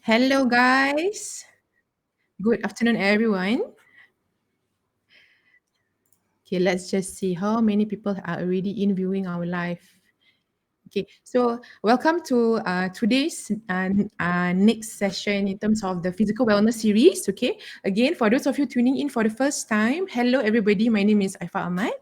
Hello, guys. Good afternoon, everyone. Okay, let's just see how many people are already in viewing our live. Okay, so welcome to today's next session in terms of the physical wellness series. Okay, again, for those of you tuning in for the first time, hello, everybody. My name is Aifa Ahmad.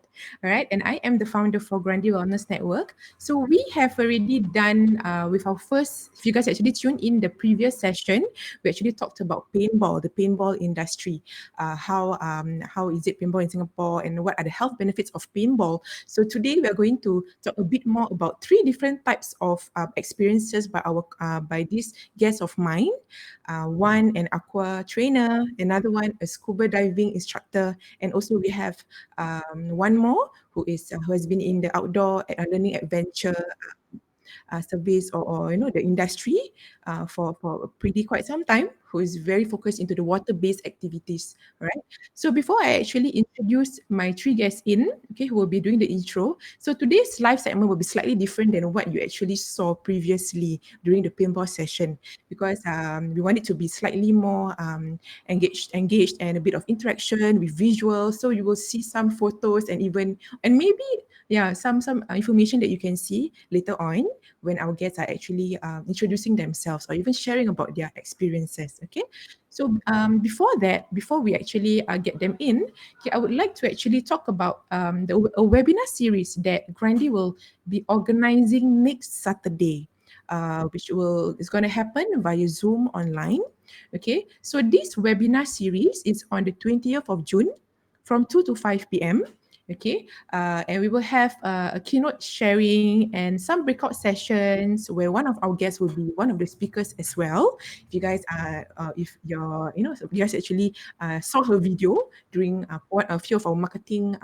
All right, and I am the founder for Grandi Wellness Network. So we have already done with our first, if you guys actually tuned in the previous session, we actually talked about paintball, the paintball industry, how is it paintball in Singapore and what are the health benefits of paintball. So today we are going to talk a bit more about three different types of experiences by this guest of mine. One an aqua trainer, another one a scuba diving instructor, and also we have one more who has been in the outdoor learning adventure service or the industry for pretty quite some time, who is very focused into the water-based activities. All right. So before I actually introduce my three guests in, okay, who will be doing the intro. So today's live segment will be slightly different than what you actually saw previously during the paintball session, because we want it to be slightly more engaged and a bit of interaction with visuals. So you will see some photos and maybe some information that you can see later on when our guests are actually introducing themselves or even sharing about their experiences. Okay, so before we actually get them in, okay, I would like to actually talk about a webinar series that Grandi will be organizing next Saturday. Which is going to happen via Zoom online. Okay, so this webinar series is on the 20th of June from 2 to 5 p.m. Okay, and we will have a keynote sharing and some breakout sessions where one of our guests will be one of the speakers as well. If you guys if you guys actually saw her video during a few of our marketing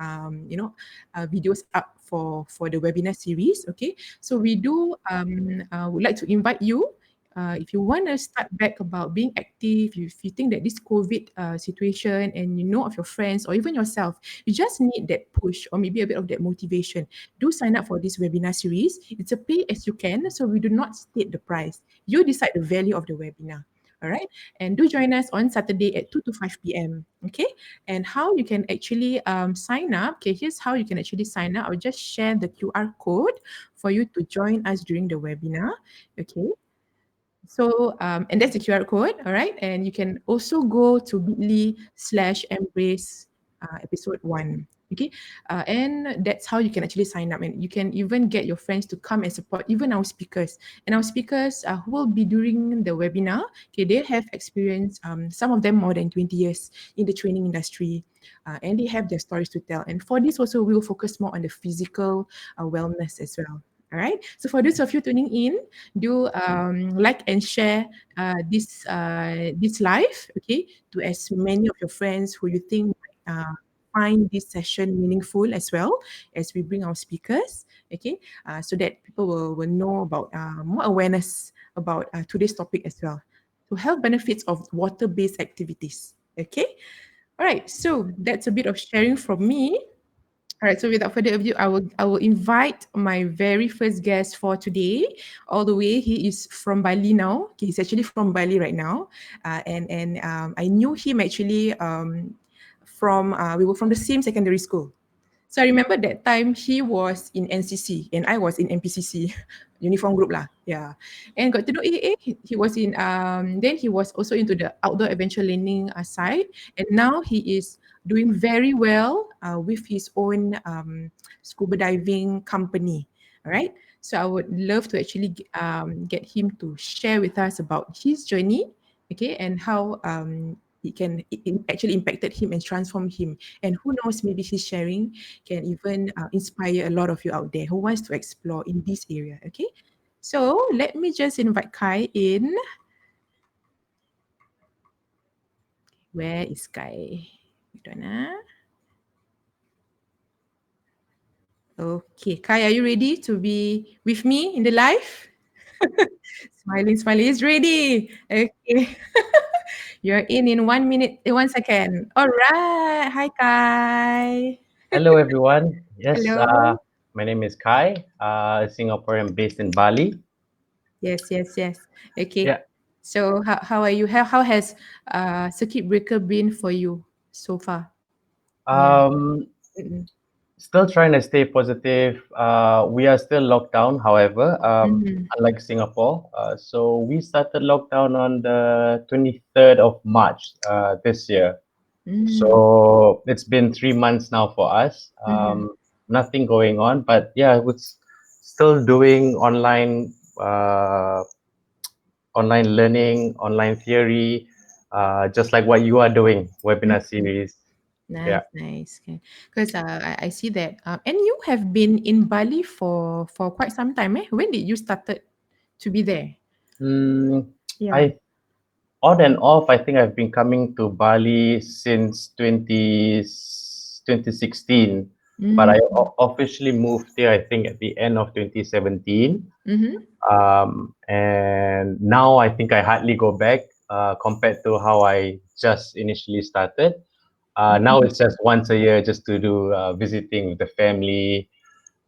videos up for the webinar series. Okay, so we do would like to invite you. If you want to start back about being active, if you think that this COVID situation and you know of your friends or even yourself, you just need that push or maybe a bit of that motivation, do sign up for this webinar series. It's a pay as you can, so we do not state the price. You decide the value of the webinar. All right. And do join us on Saturday at 2 to 5 p.m. Okay. And how you can actually sign up. Okay. Here's how you can actually sign up. I'll just share the QR code for you to join us during the webinar. Okay. So, and that's the QR code, all right? And you can also go to bit.ly/embrace episode 1, okay? And that's how you can actually sign up. And you can even get your friends to come and support even our speakers. And our speakers who will be during the webinar, okay, they have experience, some of them more than 20 years in the training industry. And they have their stories to tell. And for this also, we will focus more on the physical wellness as well. All right. So for those of you tuning in, do like and share this live, okay, to as many of your friends who you think find this session meaningful as well as we bring our speakers, okay, so that people will know about more awareness about today's topic as well. So health benefits of water-based activities, okay. All right, so that's a bit of sharing from me. All right, so without further ado, I will invite my very first guest for today. All the way, he is from Bali now. Okay, he's actually from Bali right now, and I knew him actually from we were from the same secondary school. So I remember that time he was in NCC and I was in MPCC, uniform group lah. Yeah, and got to know he was in then he was also into the outdoor adventure learning side, and now he is doing very well with his own scuba diving company. All right. So I would love to actually get him to share with us about his journey, okay, and how it actually impacted him and transformed him. And who knows, maybe his sharing can even inspire a lot of you out there who wants to explore in this area. Okay, so let me just invite Kai in. Where is Kai? Hold on, Okay, Kai, are you ready to be with me in the live? Smiling, smiling. Is ready. Okay. You're in 1 minute, 1 second. All right. Hi, Kai. Hello, everyone. Yes, Hello. my name is Kai, Singaporean based in Bali. Yes, yes, yes. Okay. Yeah. So how are you? How has circuit breaker been for you so far? Yeah. Um, Mm-mm. Still trying to stay positive. We are still locked down, however, Mm-hmm. unlike Singapore. So we started lockdown on the 23rd of March this year. Mm-hmm. So it's been 3 months now for us. Mm-hmm. Nothing going on, but yeah, we're still doing online learning, online theory, just like what you are doing, webinar series. Yeah. Nice, nice. Okay, because I see that, and you have been in Bali for quite some time. Eh? When did you started to be there? Mm, Yeah. I On and off, I think I've been coming to Bali since 2016, but I Mm-hmm. officially moved here, I think, at the end of 2017. Mm-hmm. And now I think I hardly go back compared to how I just initially started. Now it's just once a year just to do visiting with the family.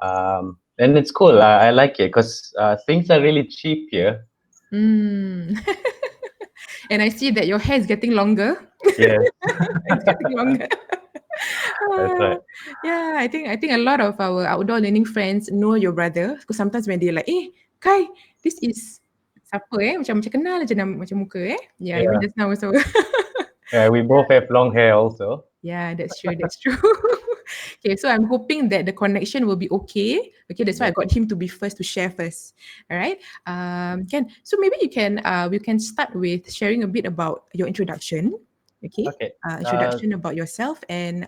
And it's cool. I like it because things are really cheap here. Mm. And I see that your hair is getting longer. Yeah, It's getting longer. that's right. Ah, yeah, I think a lot of our outdoor learning friends know your brother because sometimes when they're like, "Eh, Kai, this is siapa macam kenal je nama macam muka Yeah, even Yeah. just now also. Yeah, we both have long hair also. Yeah, that's true. That's true. Okay, so I'm hoping that the connection will be okay. Okay, that's why I Yeah. got him to be first to share first. All right. Ken. So maybe we can start with sharing a bit about your introduction. Okay. Okay. Introduction about yourself and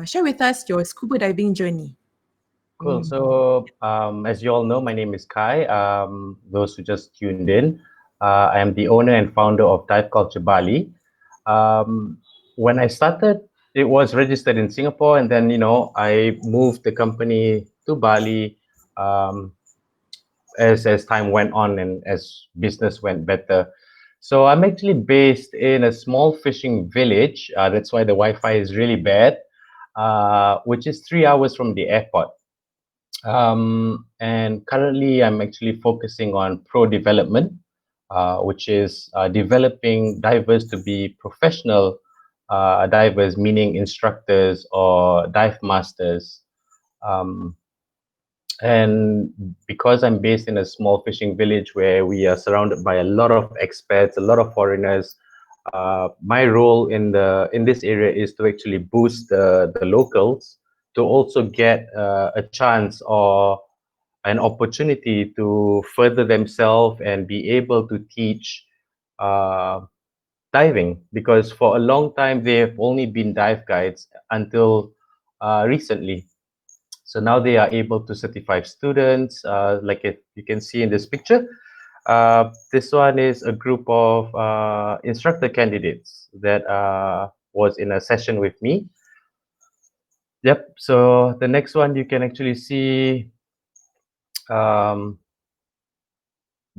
share with us your scuba diving journey. Cool. Mm. So, as you all know, my name is Kai. Those who just tuned in, I am the owner and founder of Dive Culture Bali. When I started, it was registered in Singapore, and then I moved the company to Bali um, as time went on and as business went better. So I'm actually based in a small fishing village. That's why the Wi-Fi is really bad, which is 3 hours from the airport. And currently, I'm actually focusing on pro development, which is developing divers to be professional divers, meaning instructors or dive masters. Um, and because I'm based in a small fishing village where we are surrounded by a lot of expats, a lot of foreigners, my role in this area is to actually boost the locals to also get a chance or an opportunity to further themselves and be able to teach uh, diving, because for a long time they have only been dive guides until recently. So now they are able to certify students, like you can see in this picture. This one is a group of instructor candidates that was in a session with me. Yep. So the next one you can actually see um,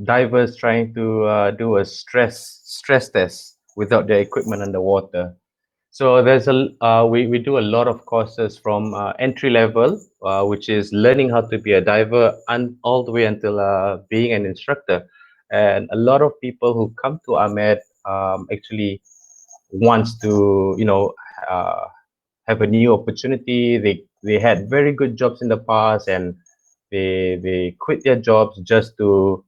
divers trying to do a stress test without their equipment underwater. So we do a lot of courses from entry level, which is learning how to be a diver, and all the way until being an instructor. And a lot of people who come to Ahmed actually wants to uh, have a new opportunity. They had very good jobs in the past, and they quit their jobs just to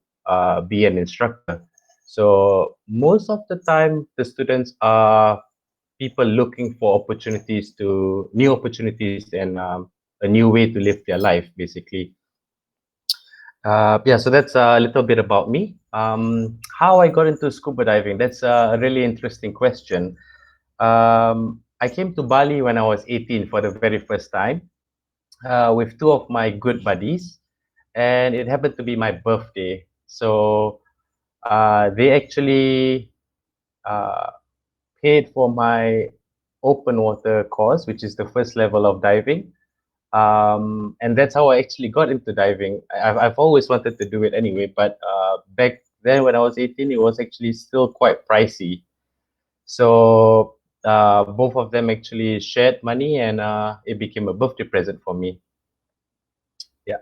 be an instructor. So most of the time, the students are people looking for new opportunities, and a new way to live their life, basically. Yeah, so that's a little bit about me. How I got into scuba diving, that's a really interesting question. I came to Bali when I was 18 for the very first time with two of my good buddies, and it happened to be my birthday. So they actually uh, paid for my open water course, which is the first level of diving. And that's how I actually got into diving. I've always wanted to do it anyway, but back then when I was 18, it was actually still quite pricey. So both of them actually shared money, and it became a birthday present for me. Yeah.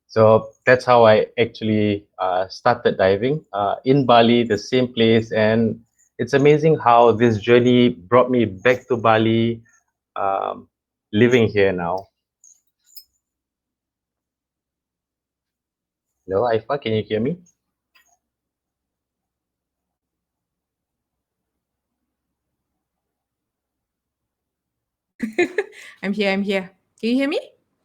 So that's how I actually started diving in Bali, the same place. And it's amazing how this journey brought me back to Bali, um, living here now. Hello, Aifa, can you hear me? I'm here. I'm here. Can you hear me?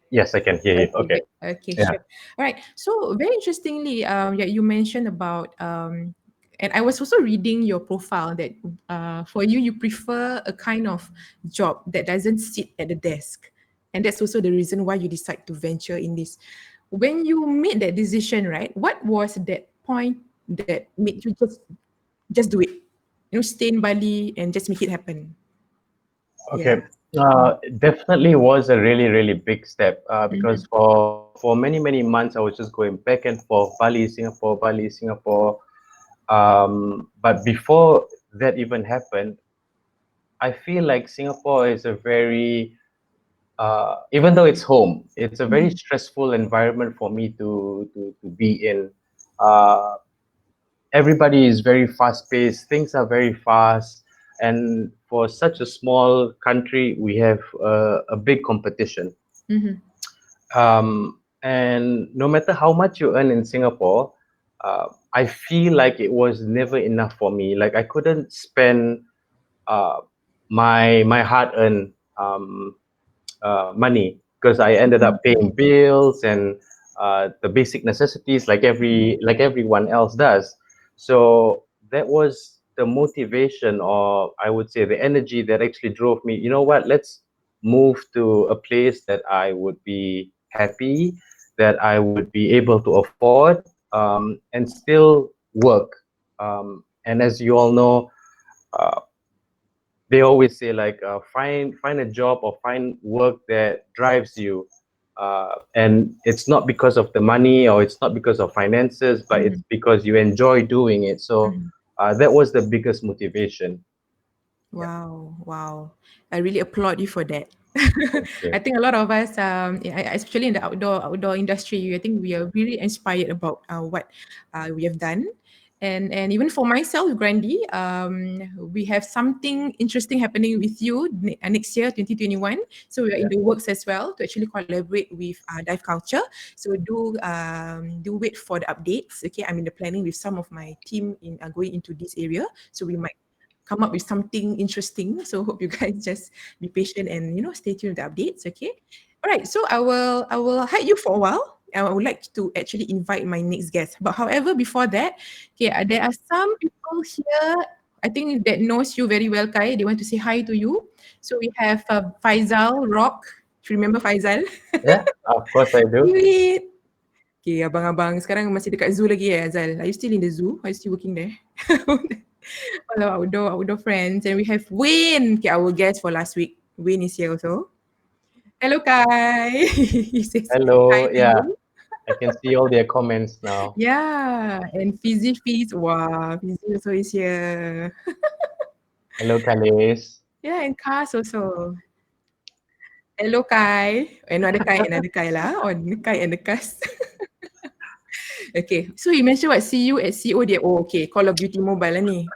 Yes, I can hear you. Okay, Okay. good. Okay, Yeah. sure. All right. So very interestingly, yeah, you mentioned about and I was also reading your profile that for you, you prefer a kind of job that doesn't sit at the desk, and that's also the reason why you decide to venture in this. When you made that decision, right? What was that point that made you just do it? You know, stay in Bali and just make it happen. Okay. Yeah. Mm. Definitely was a really, really big step because Mhm. for many months I was just going back and forth, Bali, Singapore, Bali, Singapore. But before that even happened, I feel like Singapore is a very, even though it's home, it's a very Mhm. stressful environment for me to be in. Uh, Everybody is very fast paced, things are very fast. And for such a small country, we have a big competition. Mhm. And no matter how much you earn in Singapore, I feel like it was never enough for me. Like I couldn't spend uh, my hard earned money because I ended up Mhm. paying bills and the basic necessities like everyone else does. So that was the motivation, or I would say the energy that actually drove me. You know what? Let's move to a place that I would be happy, that I would be able to afford, and still work. And as you all know, uh, they always say like find a job or find work that drives you, and it's not because of the money or it's not because of finances, but it's Mhm. because you enjoy doing it. So Mhm. that was the biggest motivation. Yeah. Wow, wow. I really applaud you for that. Yeah. I think a lot of us, especially in the outdoor industry, I think we are really inspired about what we have done. And even for myself, Grandy, we have something interesting happening with you next year, 2021. So we are in Yeah. the works as well to actually collaborate with Dive Culture. So do wait for the updates. Okay, I'm in the planning with some of my team in going into this area. So we might come up with something interesting. So hope you guys just be patient and stay tuned with the updates. Okay. All right. So I will hide you for a while. I would like to actually invite my next guest. But however, before that, okay, there are some people here. I think that knows you very well, Kai. They want to say hi to you. So we have Faizal Rock. Do you remember Faizal? Yeah, of course I do. Sweet. Okay, abang-abang sekarang masih dekat zoo lagi Azal? Are you still in the zoo? Are you still working there? All our outdoor friends. And we have Wayne, okay, our guest for last week. Wayne is here also. Hello, Kai. He says hi Hello. to Yeah, you. I can see all their comments now. Yeah, and Fizzy Fizz. Wow, Fizzy also is here. Hello, Kalis. Yeah, and Kas also. Hello, Kai. Another Kai lah. Or Kai and the Kas. Okay, so you mentioned what? See you at CO dia. Oh, okay. Call of Duty Mobile lah ni.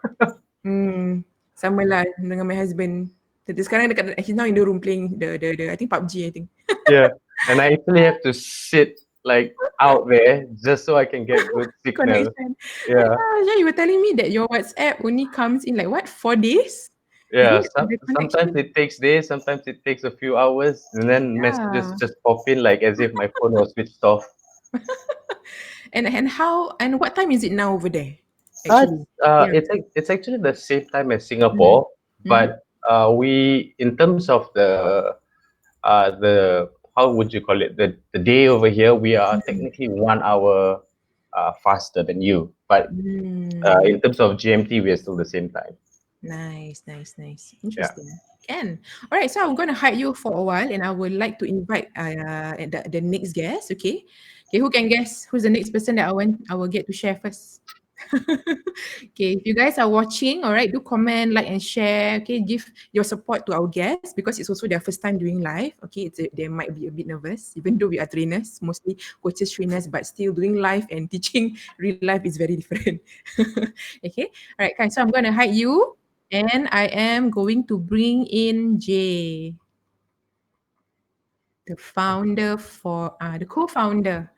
Sama lah dengan my husband. Tapi sekarang dekat, he's now in the room playing the I think PUBG, I think. Yeah, and I actually have to sit like out there just so I can get good signal. Connection. Yeah. Yeah, you were telling me that your WhatsApp only comes in like what, 4 days? Is Yeah, it the sometimes connection? it takes days, sometimes it takes a few hours, and then messages Yeah. just pop in like as if my phone was switched off. And what time is it now over there? But Actually. Yeah. it's actually the same time as Mm-hmm. Singapore, Mm-hmm. but we in terms of the how would you call it, the day over here, we are technically 1 hour faster than you, but Mm. in terms of GMT, we are still the same time. Nice, nice, nice. Yeah. Interesting. Can. All right, so I'm going to hide you for a while and I would like to invite the next guest, okay? Okay, who can guess who's the next person that I will get to share first? Okay, if you guys are watching, all right, do comment, like, and share. Okay, give your support to our guests because it's also their first time doing live. Okay, they might be a bit nervous, even though we are trainers, mostly coaches, trainers, but still doing live and teaching real life is very different. Okay, all right, guys. So I'm going to hide you, and I am going to bring in Jay, the founder for the co-founder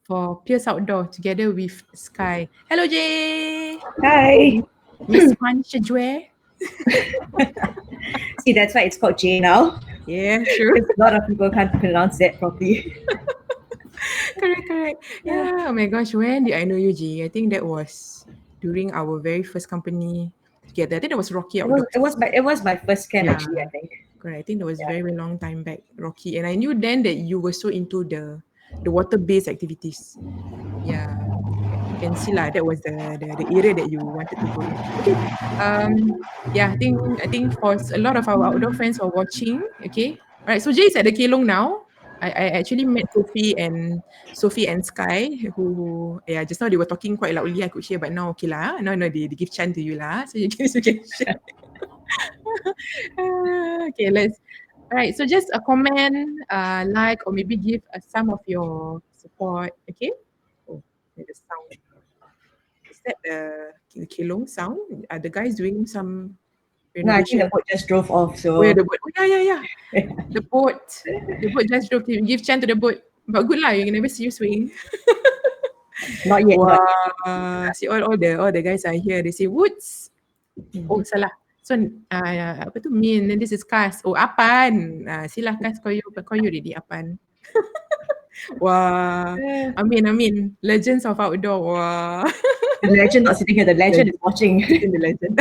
for Pierce Outdoor together with Sky. Hello, Jay. Hi. Miss Panchajwe. See, that's why it's called J now. Yeah, sure. Because a lot of people can't pronounce that properly. Correct. Yeah. Oh my gosh, when did I know you, Jay? I think that was during our very first company together. I think that was Rocky It was, Outdoors. it was my first camp Yeah. actually, I think. Correct. I think that was very, very long time back, Rocky. And I knew then that you were so into the water-based activities. Yeah. You can see lah, that was the area that you wanted to go in. Okay. Yeah, I think for a lot of our outdoor friends who are watching, okay. All right, so Jay is at the Kelong now. I actually met Sophie and Sky who yeah, just now they were talking quite loudly, I could hear, but now okay lah. Now they give chance to you lah. So you can share. Okay, all right, so just a comment, like, or maybe give some of your support, okay? Oh, there's the sound. Is that the Kelong sound? Are the guys doing some No, I think renovation? the boat just drove off. So Oh, yeah, the boat. Oh, yeah. The boat just drove. Give chance to the boat. But good lah, you can never see you swing. not yet. Not yet. Wow. See, all the guys are here. They say woods. Oh, salah. So, apa tu mean? Then this is Kas. Oh, Apan. Sila Kas, call you already, Apan. Wah. Amin. Legends of outdoor. Wah. The legend not sitting here. The legend is watching. The legend.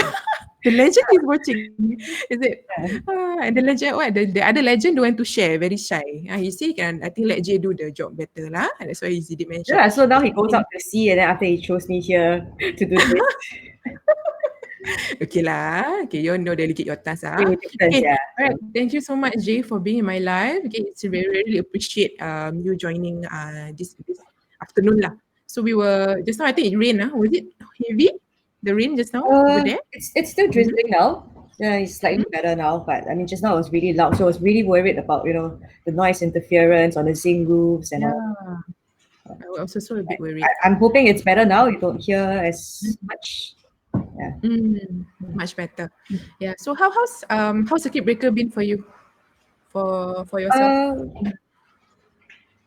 The legend is watching. Is it? And the legend, what? The other legend don't want to share, very shy. He say, I think let Jay do the job better lah. That's why he did mention. Yeah, so now he goes out to sea and then after he chose me here to do this. Okay lah. Okay, you know delegate your task ah. Okay, yeah. All right. Thank you so much, Jay, for being in my live. Okay, it's really appreciate you joining this afternoon lah. So we were just now. I think it rained. Was it heavy? The rain just now over there? It's still drizzling now. Yeah, it's slightly better now, but I mean, just now it was really loud, so I was really worried about the noise interference on the zinc roofs and all. I was also a bit worried. I'm hoping it's better now. You don't hear as much. Yeah. Much better. Yeah. So how's circuit breaker been for you? For yourself?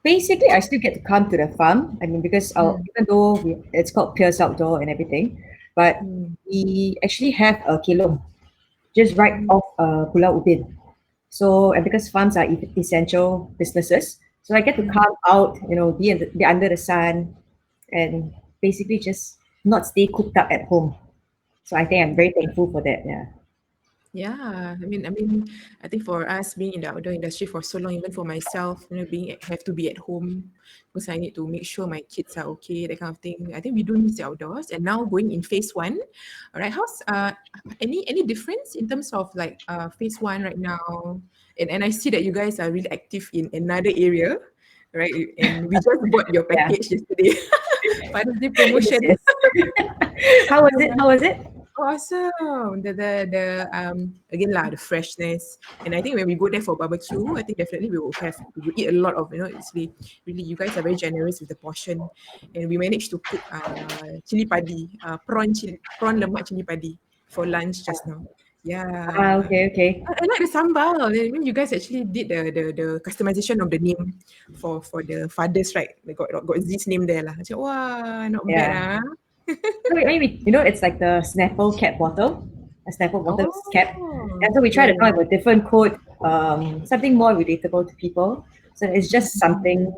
Basically, I still get to come to the farm. I mean, because even though it's called Pierce Outdoor and everything, but we actually have a kelong just right off Pulau Ubin. So, and because farms are essential businesses, so I get to come out, be under the sun, and basically just not stay cooped up at home. So I think I'm very thankful for that. Yeah. Yeah, I mean, I think for us being in the outdoor industry for so long, even for myself, have to be at home because I need to make sure my kids are okay, that kind of thing. I think we do miss the outdoors, and now going in phase 1. All right, how's any difference in terms of like phase 1 right now? And I see that you guys are really active in another area, right? And we just bought your package yesterday. Father's Day promotion. Yes. How was it? Awesome. The again lah, the freshness. And I think when we go there for barbecue, I think definitely we will eat a lot of, it's really you guys are very generous with the portion. And we managed to cook chili padi, prawn lemak chili padi for lunch just now. Yeah. Okay. I like the sambal. I mean, you guys actually did the customization of the name for the fathers, right? They got Z's name there lah. I said, wow, not bad. So maybe it's like the Snapple cap bottle, a Snapple bottle cap, and so we try to come up with a different code, something more relatable to people. So it's just something,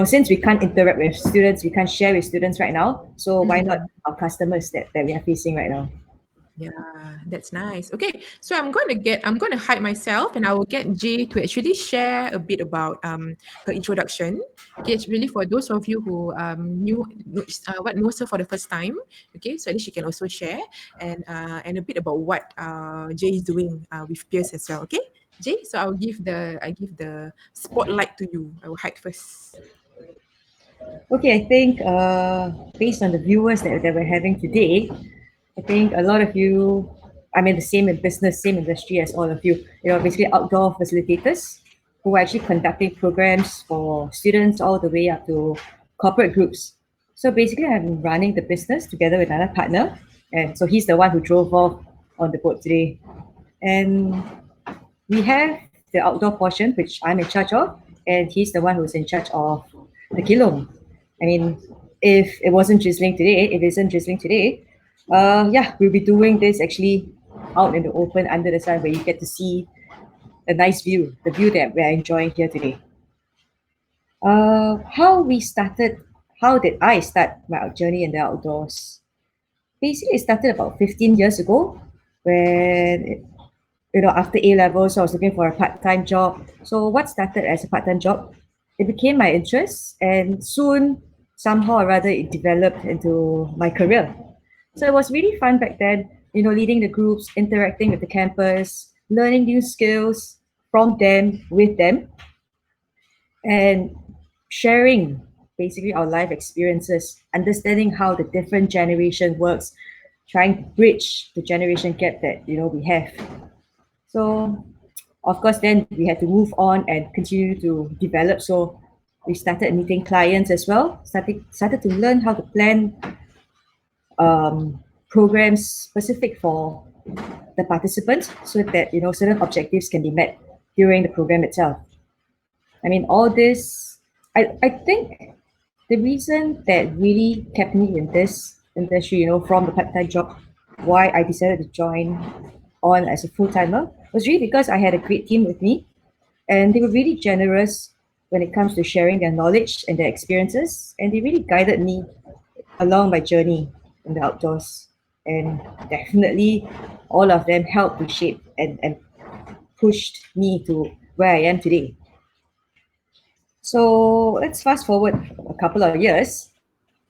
since we can't interact with students, we can't share with students right now. So why not our customers that we are facing right now? Yeah, that's nice. Okay, so I'm going to hide myself, and I will get Jay to actually share a bit about her introduction. Okay, it's really for those of you who knows her for the first time. Okay, so at least she can also share and a bit about what Jay is doing with Pierce as well. Okay, Jay. So I give the spotlight to you. I will hide first. Okay, I think based on the viewers that we're having today, I think a lot of you, I'm in the same business, same industry as all of you. You know, basically outdoor facilitators who are actually conducting programs for students all the way up to corporate groups. So basically, I'm running the business together with another partner, and so he's the one who drove off on the boat today. And we have the outdoor portion, which I'm in charge of, and he's the one who's in charge of the kilom. I mean, if it wasn't drizzling today, if it isn't drizzling today, yeah, we'll be doing this actually out in the open under the sun where you get to see a nice view, the view that we're enjoying here today. How did I start my journey in the outdoors? Basically, it started about 15 years ago when after A levels, I was looking for a part-time job. So what started as a part-time job, it became my interest, and soon, somehow or rather, it developed into my career. So it was really fun back then, leading the groups, interacting with the campus, learning new skills from them, with them, and sharing basically our life experiences, understanding how the different generation works, trying to bridge the generation gap that we have. So, of course, then we had to move on and continue to develop. So, we started meeting clients as well. Started to learn how to plan programs specific for the participants, so that certain objectives can be met during the program itself. I mean, all this. I think the reason that really kept me in this industry, from the part-time job, why I decided to join on as a full-timer was really because I had a great team with me, and they were really generous when it comes to sharing their knowledge and their experiences, and they really guided me along my journey in the outdoors. And definitely all of them helped to shape and pushed me to where I am today. So let's fast forward a couple of years.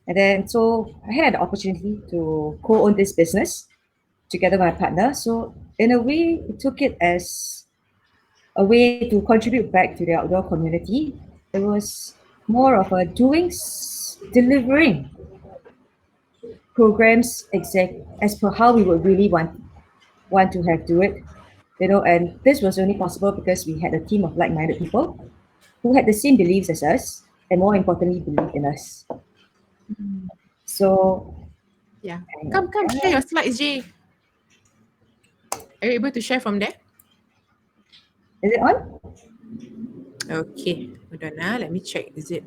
And then, so I had the opportunity to co-own this business together with my partner. So in a way, we took it as a way to contribute back to the outdoor community. It was more of a delivering programs as per how we would really want to have do it. And this was only possible because we had a team of like-minded people who had the same beliefs as us, and more importantly, believed in us. So Yeah. Come, share your slides, Jay. Are you able to share from there? is it on? Okay. Hold on. Let me check. Is it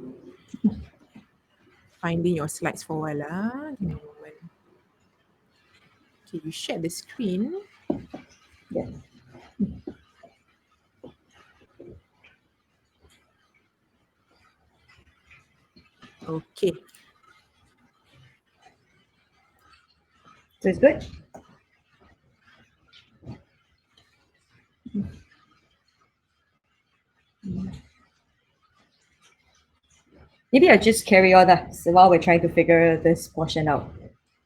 finding your slides for a while? Give me a moment. Okay, you share the screen. Yeah. Okay. So it's good. Maybe I'll just carry on so while we're trying to figure this portion out.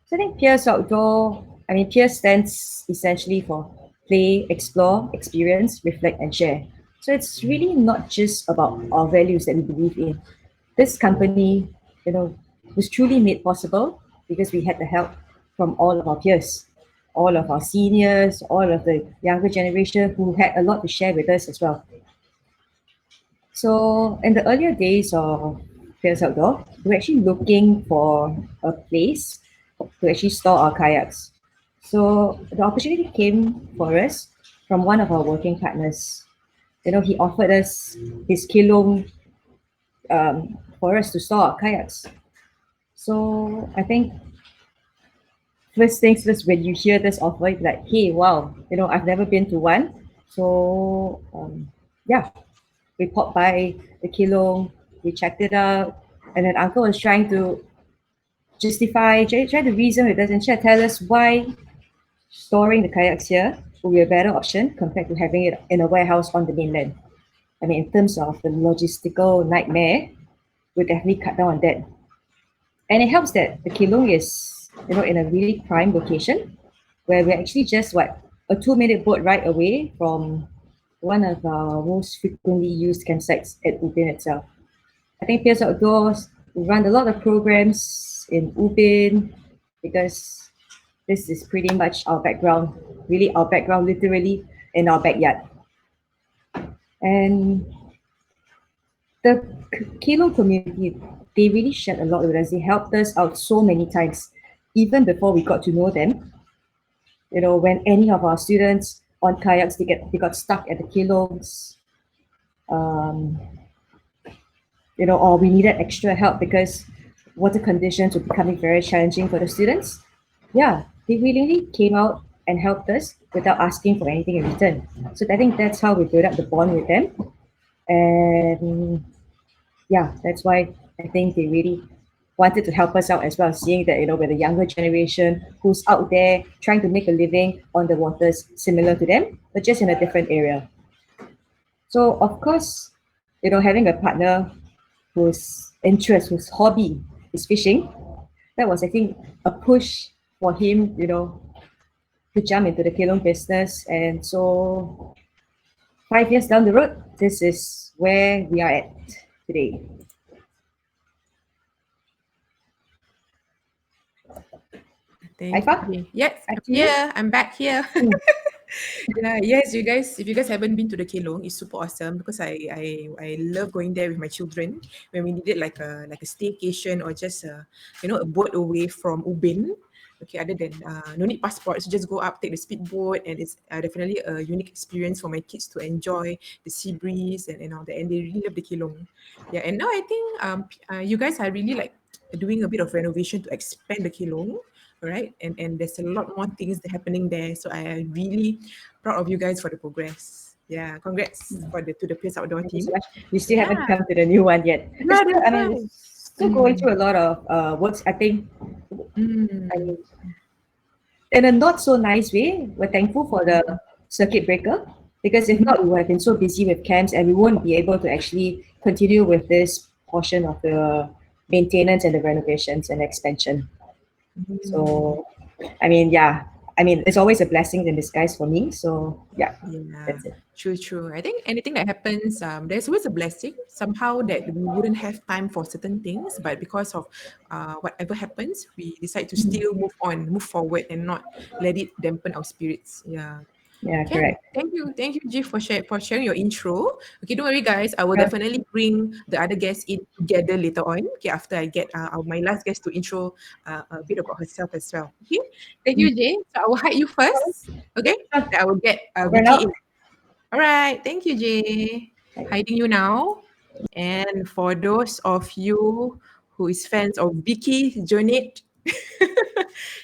So I think Peers Outdoor, Peers stands essentially for play, explore, experience, reflect, and share. So it's really not just about our values that we believe in. This company, was truly made possible because we had the help from all of our peers, all of our seniors, all of the younger generation who had a lot to share with us as well. So in the earlier days of Peers Outdoor, we were actually looking for a place to actually store our kayaks. So the opportunity came for us from one of our working partners. He offered us his kilom for us to store our kayaks. So I think first things first, when you hear this offer, you're like, hey, wow, I've never been to one. So yeah, we popped by the kilom, we checked it out, and then uncle was trying to try to reason with us and tell us why storing the kayaks here will be a better option compared to having it in a warehouse on the mainland. In terms of the logistical nightmare, we'll definitely cut down on that. And it helps that the kilom is, in a really prime location where we're actually just a 2-minute boat ride away from one of our most frequently used campsites at Upin itself. I think Peers Outdoors We run a lot of programs in Ubin because this is pretty much our background, really our background, literally in our backyard. And the Kilo community, they really shared a lot with us. They helped us out so many times, even before we got to know them. You know, when any of our students on kayaks, they got stuck at the Kilongs, you know, or we needed extra help because water conditions were becoming very challenging for the students. Yeah, they really came out and helped us without asking for anything in return. So I think that's how we built up the bond with them. And yeah, that's why I think they really wanted to help us out as well, seeing that, you know, we're the younger generation who's out there trying to make a living on the waters similar to them, but just in a different area. So of course, you know, having a partner whose interest, whose hobby is fishing, that was, I think, a push for him, you know, to jump into the Kelong business. And so 5 years down the road, this is where we are at today. Thank Haifa? you. Yes, Back to you. yeah, I'm back here. Yeah, yes, you guys. If you guys haven't been to the Kelong, it's super awesome because I love going there with my children when we needed like a staycation or just a boat away from Ubin. Okay, other than no need passport, so just go up, take the speedboat, and it's definitely a unique experience for my kids to enjoy the sea breeze and all that. And they really love the Kelong. Yeah, and now I think you guys are really like doing a bit of renovation to expand the Kelong. Right, and there's a lot more things that happening there, so I am really proud of you guys for the progress. Yeah, congrats for the to the Pierce Outdoor Thank you team. so much. We still haven't Yeah. come to the new one yet. Yeah, It's still, that's I mean, right. it's still going through a lot of works. I think, Mm. I mean, in a not so nice way, we're thankful for the circuit breaker because if not, we would have been so busy with camps and we won't be able to actually continue with this portion of the maintenance and the renovations and expansion. So, I mean, yeah, I mean, it's always a blessing in disguise for me. So, yeah, Yeah, that's it. true. I think anything that happens, there's always a blessing somehow that we wouldn't have time for certain things, but because of whatever happens, we decide to still move on, move forward, and not let it dampen our spirits. Yeah. Yeah, Okay, correct. thank you, G, for sharing your intro. Okay, don't worry, guys. I will Yeah. definitely bring the other guests in together later on. Okay, after I get my last guest to intro a bit about herself as well. Okay, thank you, Jay. So I will hide you first. Okay, then I will get Run Vicky out. in. All right, thank you, Jay. Hiding you now. And for those of you who is fans of Vicky Jonate,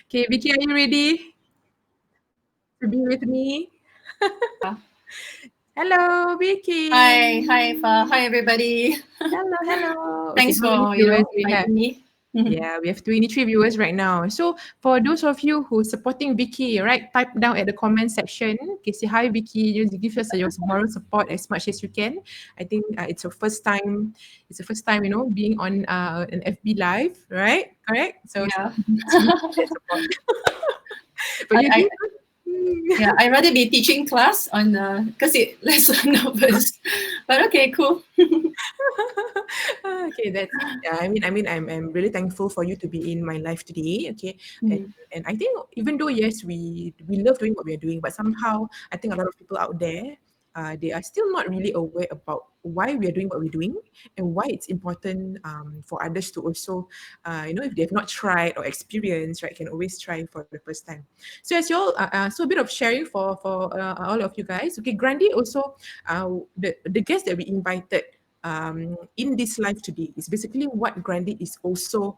okay, Vicky, are you ready to be with me? Hello, Vicky. Hi, hi everybody. Hello. Okay, Thanks how many for viewers we have? inviting me. Yeah, we have 23 viewers right now. So for those of you who supporting Vicky, right, type down at the comment section. Okay, say hi, Vicky. Just give us your moral support as much as you can. I think it's your first time. It's the first time, being on an FB live, right? Correct. So Yeah. that support. But you I- did. Yeah, I'd rather be teaching class on because it less nervous. But okay, cool. Okay, that's yeah. I'm really thankful for you to be in my life today. Okay, and I think even though yes, we love doing what we are doing, but somehow I think a lot of people out there, they are still not really aware about why we are doing what we're doing and why it's important for others to also, if they have not tried or experienced, right, can always try for the first time. So as you all, so a bit of sharing for all of you guys. Okay, Grandi also, the guest that we invited in this live today is basically what Grandi is also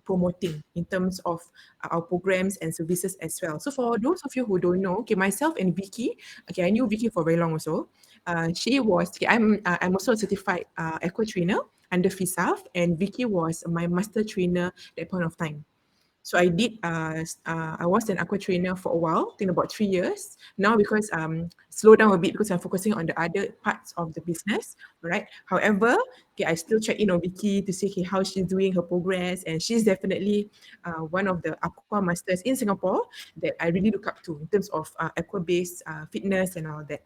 promoting in terms of our programs and services as well. So for those of you who don't know, okay, myself and Vicky, okay, I knew Vicky for very long also. She was, okay, I'm also a certified aqua trainer under FISAF, and Vicky was my master trainer at that point of time. So I did. I was an aqua trainer for a while, I think about 3 years. Now because slow down a bit because I'm focusing on the other parts of the business, right? However, okay, I still check in on Vicky to see how she's doing, her progress, and she's definitely one of the aqua masters in Singapore that I really look up to in terms of aqua-based fitness and all that.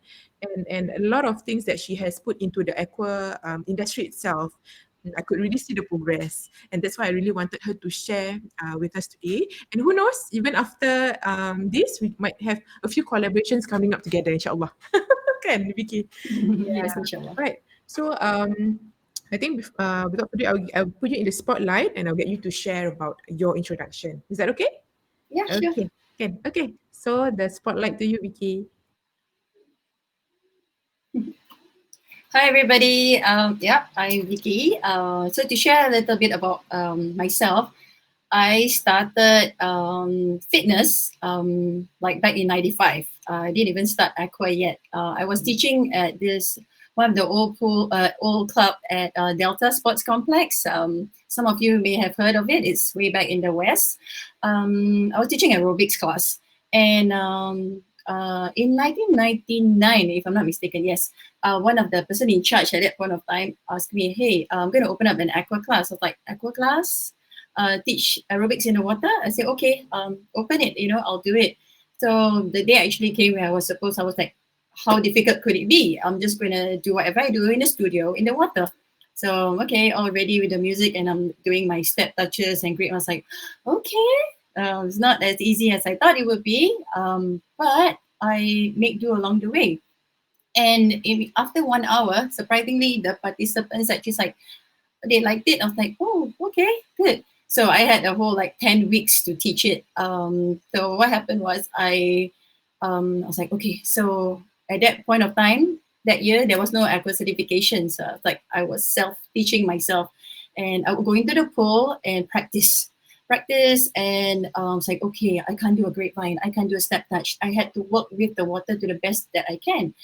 And a lot of things that she has put into the aqua industry itself I could really see the progress, and that's why I really wanted her to share with us today. And who knows, even after this, we might have a few collaborations coming up together, inshallah. Kan, Vicky? Yes, inshallah. Right. So I think without further ado, I'll put you in the spotlight and I'll get you to share about your introduction. Is that okay? Yeah, sure. Okay. Can. Okay. So the spotlight to you, Vicky. Hi, everybody. Yeah, I'm Vicky. So to share a little bit about myself, I started fitness like back in '95. I didn't even start aqua yet. I was teaching at this one of the old club at Delta Sports Complex. Some of you may have heard of it. It's way back in the West. I was teaching aerobics class, and in 1999, if I'm not mistaken, yes, one of the person in charge at that point of time asked me, "Hey, I'm going to open up an aqua class." I was like, "Aqua class? Teach aerobics in the water?" I said, "Okay, open it, I'll do it." So the day actually came where I was like, how difficult could it be? I'm just going to do whatever I do in the studio in the water. So, okay, all ready with the music and I'm doing my step touches and great. I was like, okay, it's not as easy as I thought it would be, but I make do along the way. And after 1 hour, surprisingly, the participants actually like, they liked it. I was like, oh, okay, good. So I had a whole like 10 weeks to teach it. So what happened was I was like, okay, so at that point of time, that year, there was no aqua certification. So I was self-teaching myself. And I would go into the pool and practice. And I was like, okay, I can't do a grapevine. I can't do a step touch. I had to work with the water to the best that I can.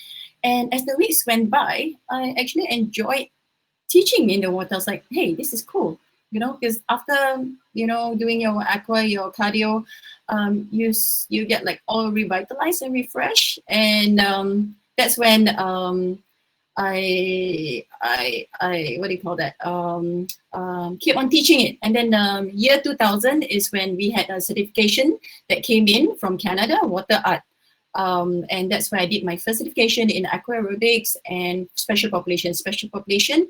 And as the weeks went by, I actually enjoyed teaching in the water. I was like, hey, this is cool, because after, doing your aqua, your cardio, you get like all revitalized and refreshed. And that's when I what do you call that? Keep on teaching it. And then year 2000 is when we had a certification that came in from Canada, Water Art. And that's where I did my first certification in aqua aerobics and special population. Special population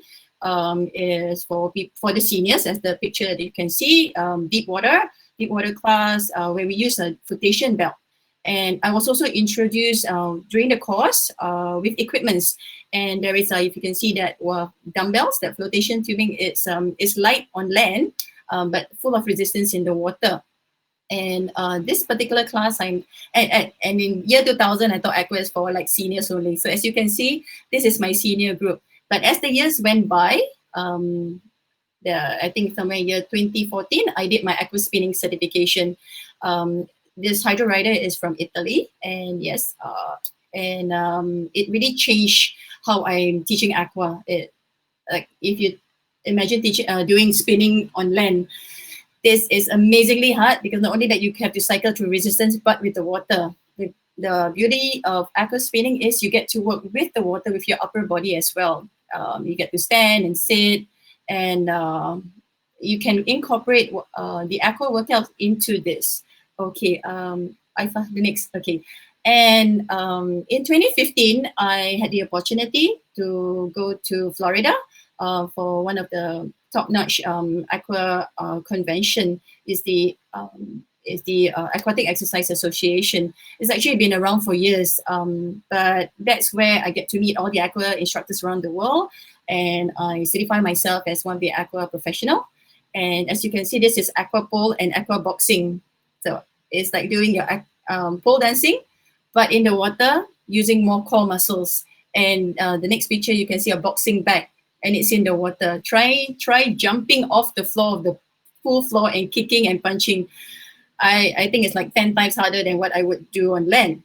is for the seniors, as the picture that you can see, deep water class, where we use a flotation belt. And I was also introduced during the course with equipments. And there is, if you can see that, dumbbells, that flotation tubing is light on land, but full of resistance in the water. And this particular class, and in year 2000, I thought aqua is for like seniors only. So as you can see, this is my senior group. But as the years went by, I think somewhere in year 2014, I did my aqua spinning certification. This hydro rider is from Italy, and yes, it really changed how I'm teaching aqua. Like if you imagine doing spinning on land, this is amazingly hard because not only that you have to cycle through resistance, but with the water. The beauty of aqua spinning is you get to work with the water with your upper body as well. You get to stand and sit, and you can incorporate the aqua workout into this. Okay, I found the next. Okay, and in 2015, I had the opportunity to go to Florida for one of the top-notch aqua convention. Is the Aquatic Exercise Association. It's actually been around for years, but that's where I get to meet all the aqua instructors around the world, and I certify myself as one of the aqua professional. And as you can see, this is aqua pole and aqua boxing. So it's like doing your pole dancing, but in the water using more core muscles. And the next picture, you can see a boxing bag, and it's in the water. Try jumping off the floor of the pool floor and kicking and punching. I think it's like 10 times harder than what I would do on land.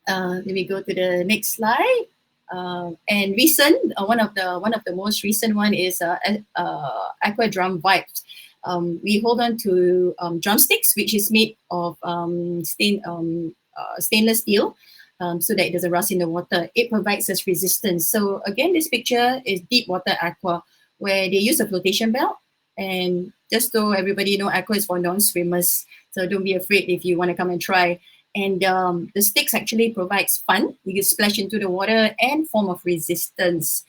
Let me go to the next slide. And recent, one of the most recent one is aqua drum vibes. We hold on to drumsticks, which is made of stainless steel, so that it doesn't rust in the water. It provides us resistance. So again, this picture is deep water aqua, where they use a flotation belt. And just so everybody know, aqua is for non-swimmers. So don't be afraid if you want to come and try. And the sticks actually provides fun. You can splash into the water and form of resistance.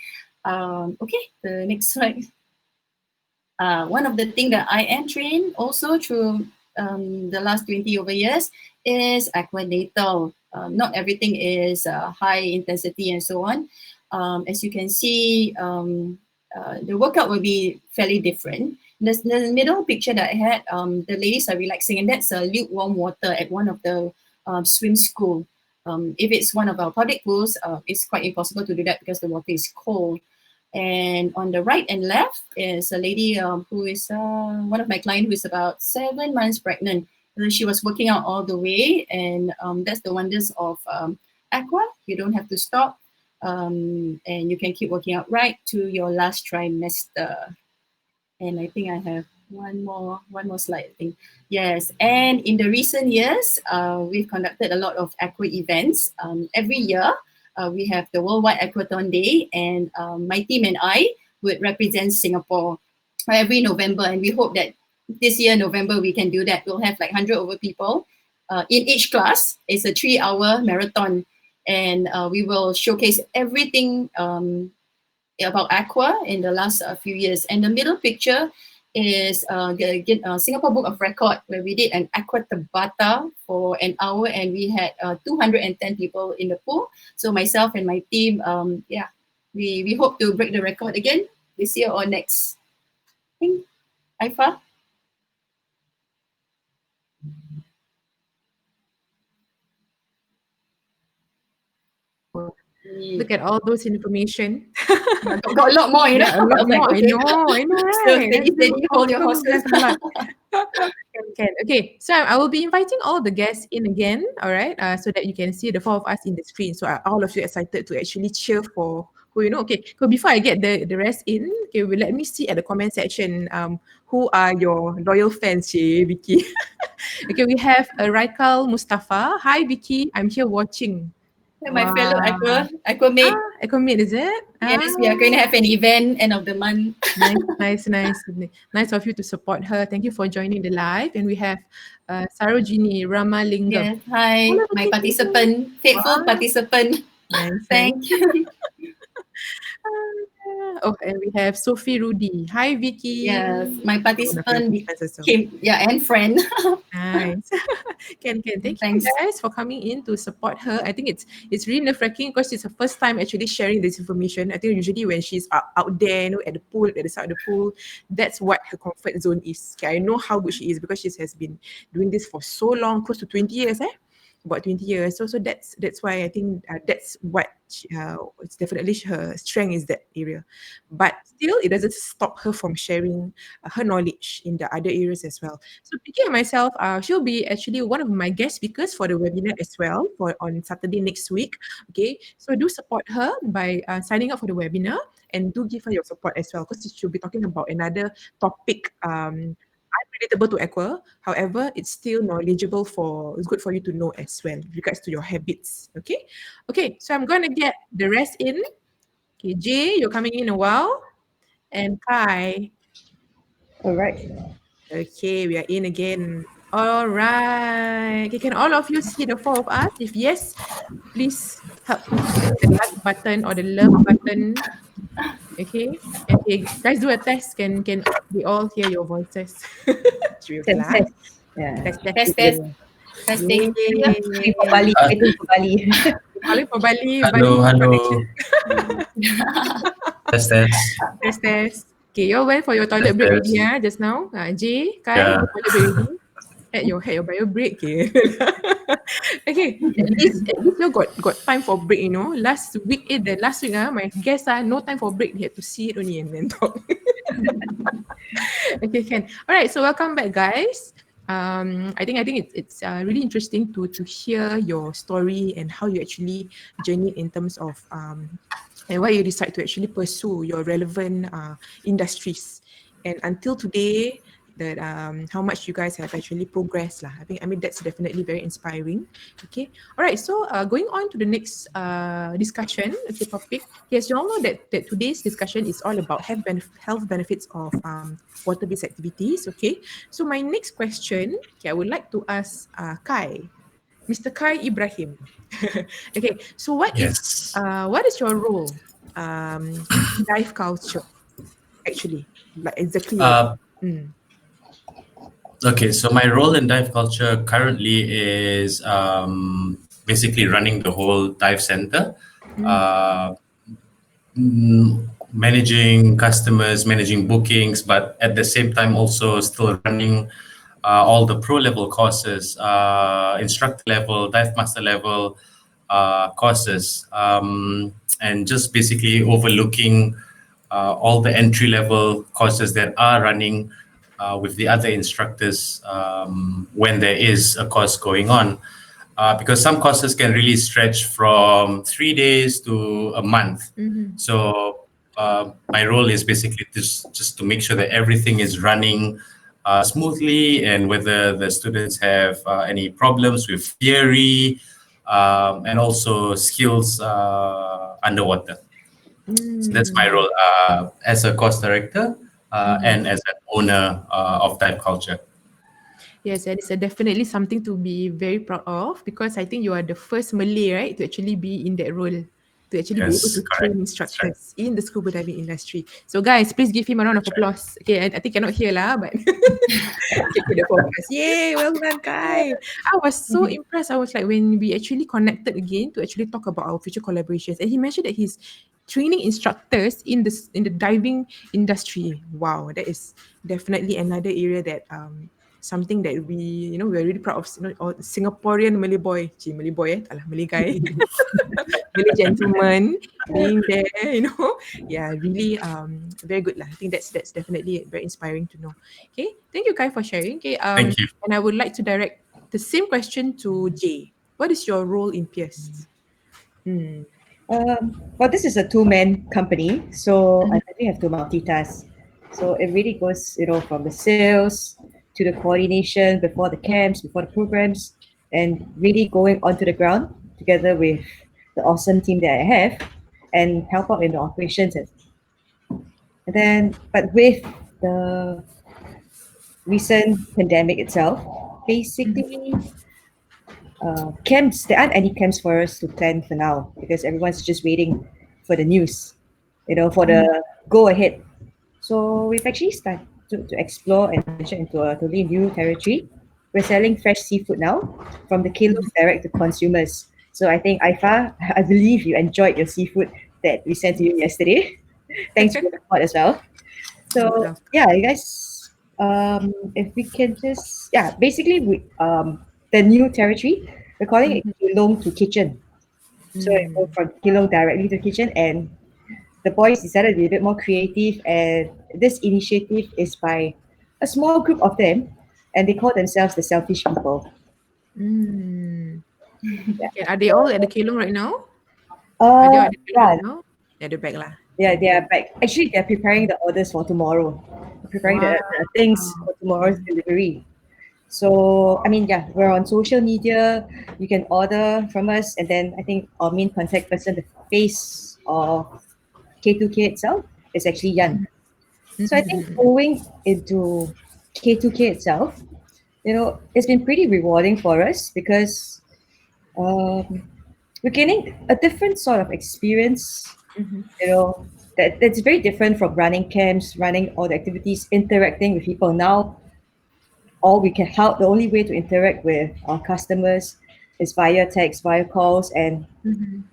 Okay, the next slide. One of the things that I am trained also through the last 20 over years is aquanatal. Not everything is high intensity and so on. As you can see, the workout will be fairly different. The middle picture that I had, the ladies are relaxing, and that's lukewarm water at one of the swim school. If it's one of our public pools, it's quite impossible to do that because the water is cold. And on the right and left is a lady who is one of my clients who is about 7 months pregnant. So she was working out all the way, and that's the wonders of aqua. You don't have to stop, and you can keep working out right to your last trimester. And I think I have one more slide, I think. Yes, and in the recent years, we've conducted a lot of aqua events. Every year, we have the Worldwide Aquathon Day, and my team and I would represent Singapore every November, and we hope that this year, November, we can do that. We'll have like 100 over people in each class. It's a 3-hour marathon, and we will showcase everything about aqua in the last few years. And the middle picture is the Singapore Book of Record, where we did an aqua tabata for an hour, and we had 210 people in the pool. So myself and my team, we hope to break the record again this year or next. I think, Aifa? Look at all those information. Got a lot more, you know. Yeah, a lot more. I know, So right? steady, hold your horses. Can. Okay, so I will be inviting all the guests in again, all right, so that you can see the 4 of us in the screen. So are all of you excited to actually cheer for who you know? Okay, so before I get the rest in, okay, let me see at the comment section who are your loyal fans, Vicky. Okay, we have Raikal Mustafa. Hi, Vicky. I'm here watching. My fellow aqua mate. Aquamate, is it? Yes, we are going to have an event end of the month. Nice of you to support her. Thank you for joining the live. And we have Sarojini Ramalingam. Yes, hi, my participant, faithful participant. Nice. Thank you. And we have Sophie Rudy. Hi, Vicky. Yes, my participant also. and friend. Nice. Thank Thanks. you guys for coming in to support her. I think it's really nerve-wracking because it's her first time actually sharing this information. I think usually when she's out there, you know, at the pool, at the side of the pool, that's what her comfort zone is. Okay, I know how good she is because she has been doing this for so long, close to 20 years, about 20 years. So that's why I think that's what it's definitely her strength is, that area. But still, it doesn't stop her from sharing her knowledge in the other areas as well. So Vicky and myself, she'll be actually one of my guest speakers for the webinar as well on Saturday next week. Okay, so do support her by signing up for the webinar, and do give her your support as well, because she'll be talking about another topic unrelatable to aqua. However, it's still knowledgeable it's good for you to know as well with regards to your habits. Okay, so I'm going to get the rest in. Okay, Jay, you're coming in a while. And Kai. All right. Okay, we are in again. All right. Okay, can all of you see the 4 of us? If yes, please help me hit the like button or the love button. Okay, guys, do a test. Can we all hear your voices? Test. Yeah. Test. Testing. For Bali. Waiting for Bali. Calling for Bali. Hello. Test. Okay, you all went for your toilet break already, just now. Jay, Kai, Yeah. your toilet break already. Had your bio break. Okay. Okay, at least you got time for break, you know. Last week, my guests no time for break. They had to see it only and then talk. Okay, can. All right, so welcome back, guys. I think it's really interesting to hear your story and how you actually journeyed in terms of and why you decide to actually pursue your relevant industries, and until today, that how much you guys have actually progressed lah. I mean that's definitely very inspiring. Okay, all right, so going on to the next discussion, topic. Yes, you all know that today's discussion is all about health benefits of water-based activities. Okay, so my next question, I would like to ask Kai, Mr. Kai Ibrahim. Okay, so what is your role in dive culture? actually? Like exactly. Okay, so my role in dive culture currently is basically running the whole dive center, managing customers, managing bookings, but at the same time also still running all the pro level courses, instructor level, dive master level courses, and just basically overlooking all the entry level courses that are running with the other instructors when there is a course going on. Because some courses can really stretch from 3 days to a month. So my role is basically just to make sure that everything is running smoothly, and whether the students have any problems with theory and also skills underwater. So that's my role as a course director and as an owner of Dive Culture. Yes, that is definitely something to be very proud of, because I think you are the first Malay, right, to actually be in that role, to actually be able Yes, to correct. train instructors in the scuba diving industry. So guys, please give him a round of applause. Okay, I think cannot hear lah, but okay, the focus. Yay, well done, Kai. I was so impressed. I was like, when we actually connected again to actually talk about our future collaborations, and he mentioned that he's training instructors in the diving industry. Wow, that is definitely another area that something that we're really proud of, all Singaporean Malay boy, Malay boy, Malay guy, Malay gentleman being there, yeah, really very good lah. I think that's definitely very inspiring to know. Okay, thank you, Kai, for sharing. Okay, Thank you. and I would like to direct the same question to Jay. What is your role in Pierce? Well, this is a two-man company, so I really have to multitask. So it really goes, from the sales to the coordination before the camps, before the programs, and really going onto the ground together with the awesome team that I have and help out in the operations. And then, but with the recent pandemic itself, basically, camps, there aren't any camps for us to plan for now because everyone's just waiting for the news, for the go ahead. So we've actually started to explore and venture into a totally new territory. We're selling fresh seafood now from the kilos direct to consumers. So I think, Aifa, I believe you enjoyed your seafood that we sent to you yesterday. Thanks for the support as well. So yeah, you guys, if we can just, basically the new territory, we're calling it Kilong to Kitchen. So it goes from Kilong directly to kitchen, and the boys decided to be a bit more creative, and this initiative is by a small group of them, and they call themselves the Selfish People. Okay, are they all at the Kelong right now? Are they all at the Kelong right now? At the back lah. Yeah, they are back. Actually, they're preparing the orders for tomorrow. They're preparing the things for tomorrow's delivery. So, I mean, we're on social media. You can order from us. And then I think our main contact person, the face of K2K itself, is actually Yan. So I think going into K2K itself, it's been pretty rewarding for us because we're getting a different sort of experience, that's very different from running camps, running all the activities, interacting with people. Now, the only way to interact with our customers is via text, via calls, and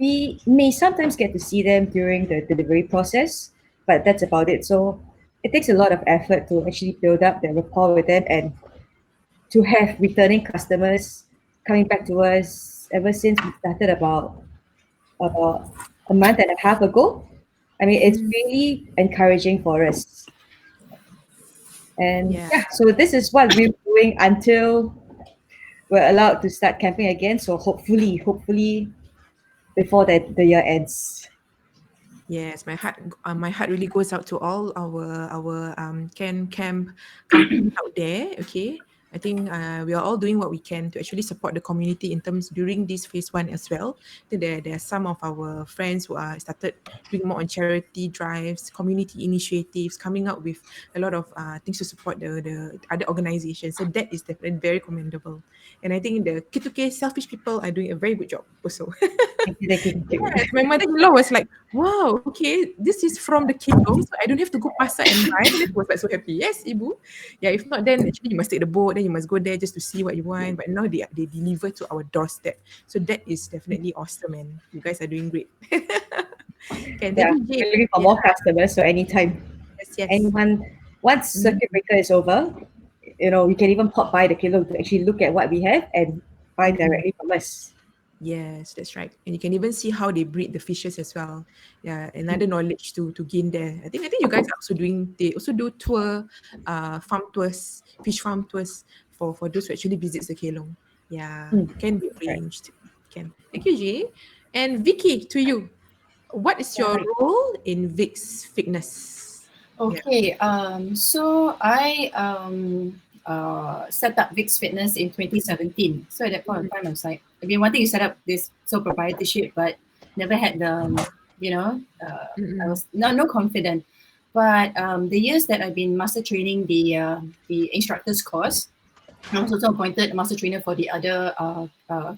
we may sometimes get to see them during the delivery process, but that's about it. So it takes a lot of effort to actually build up the rapport with them and to have returning customers coming back to us ever since we started about a month and a half ago. I mean, it's really encouraging for us. And so this is what we're doing until we're allowed to start camping again. So hopefully before the year ends. Yes, my heart really goes out to all our camp companies out there. Okay, I think we are all doing what we can to actually support the community in terms during this phase 1 as well. I think there are some of our friends who are started doing more on charity drives, community initiatives, coming up with a lot of things to support the other organizations. So that is definitely very commendable. And I think the K2K selfish people are doing a very good job also. Thank you, thank you, thank you. Yes, my mother-in-law was like, wow, okay, this is from the Kingdom, so I don't have to go pasar and buy. And I was like so happy. Yes, Ibu. Yeah, if not, then actually you must take the boat, then you must go there just to see what you want. But now they deliver to our doorstep. So that is definitely awesome, and you guys are doing great. Okay, Yeah, thank you, we're Jay. looking for more customers, so anytime. Yes. Anyone, once circuit breaker is over, we can even pop by the Kilong to actually look at what we have and buy directly from us. Yes, that's right. And you can even see how they breed the fishes as well. Yeah, another knowledge to gain there. I think you guys are also they also do farm tours, fish farm tours for those who actually visits the Kelong. Yeah, it can be arranged. Can. Thank you, Jay. And Vicky, to you. What is your role in Vic's Fitness? Okay, so I set up Vic's Fitness in 2017. So at that point of time, I was like, I've been wanting to set up this sole proprietorship, but never had the, I was no confident. But the years that I've been master training the instructors course, I was also appointed master trainer for the other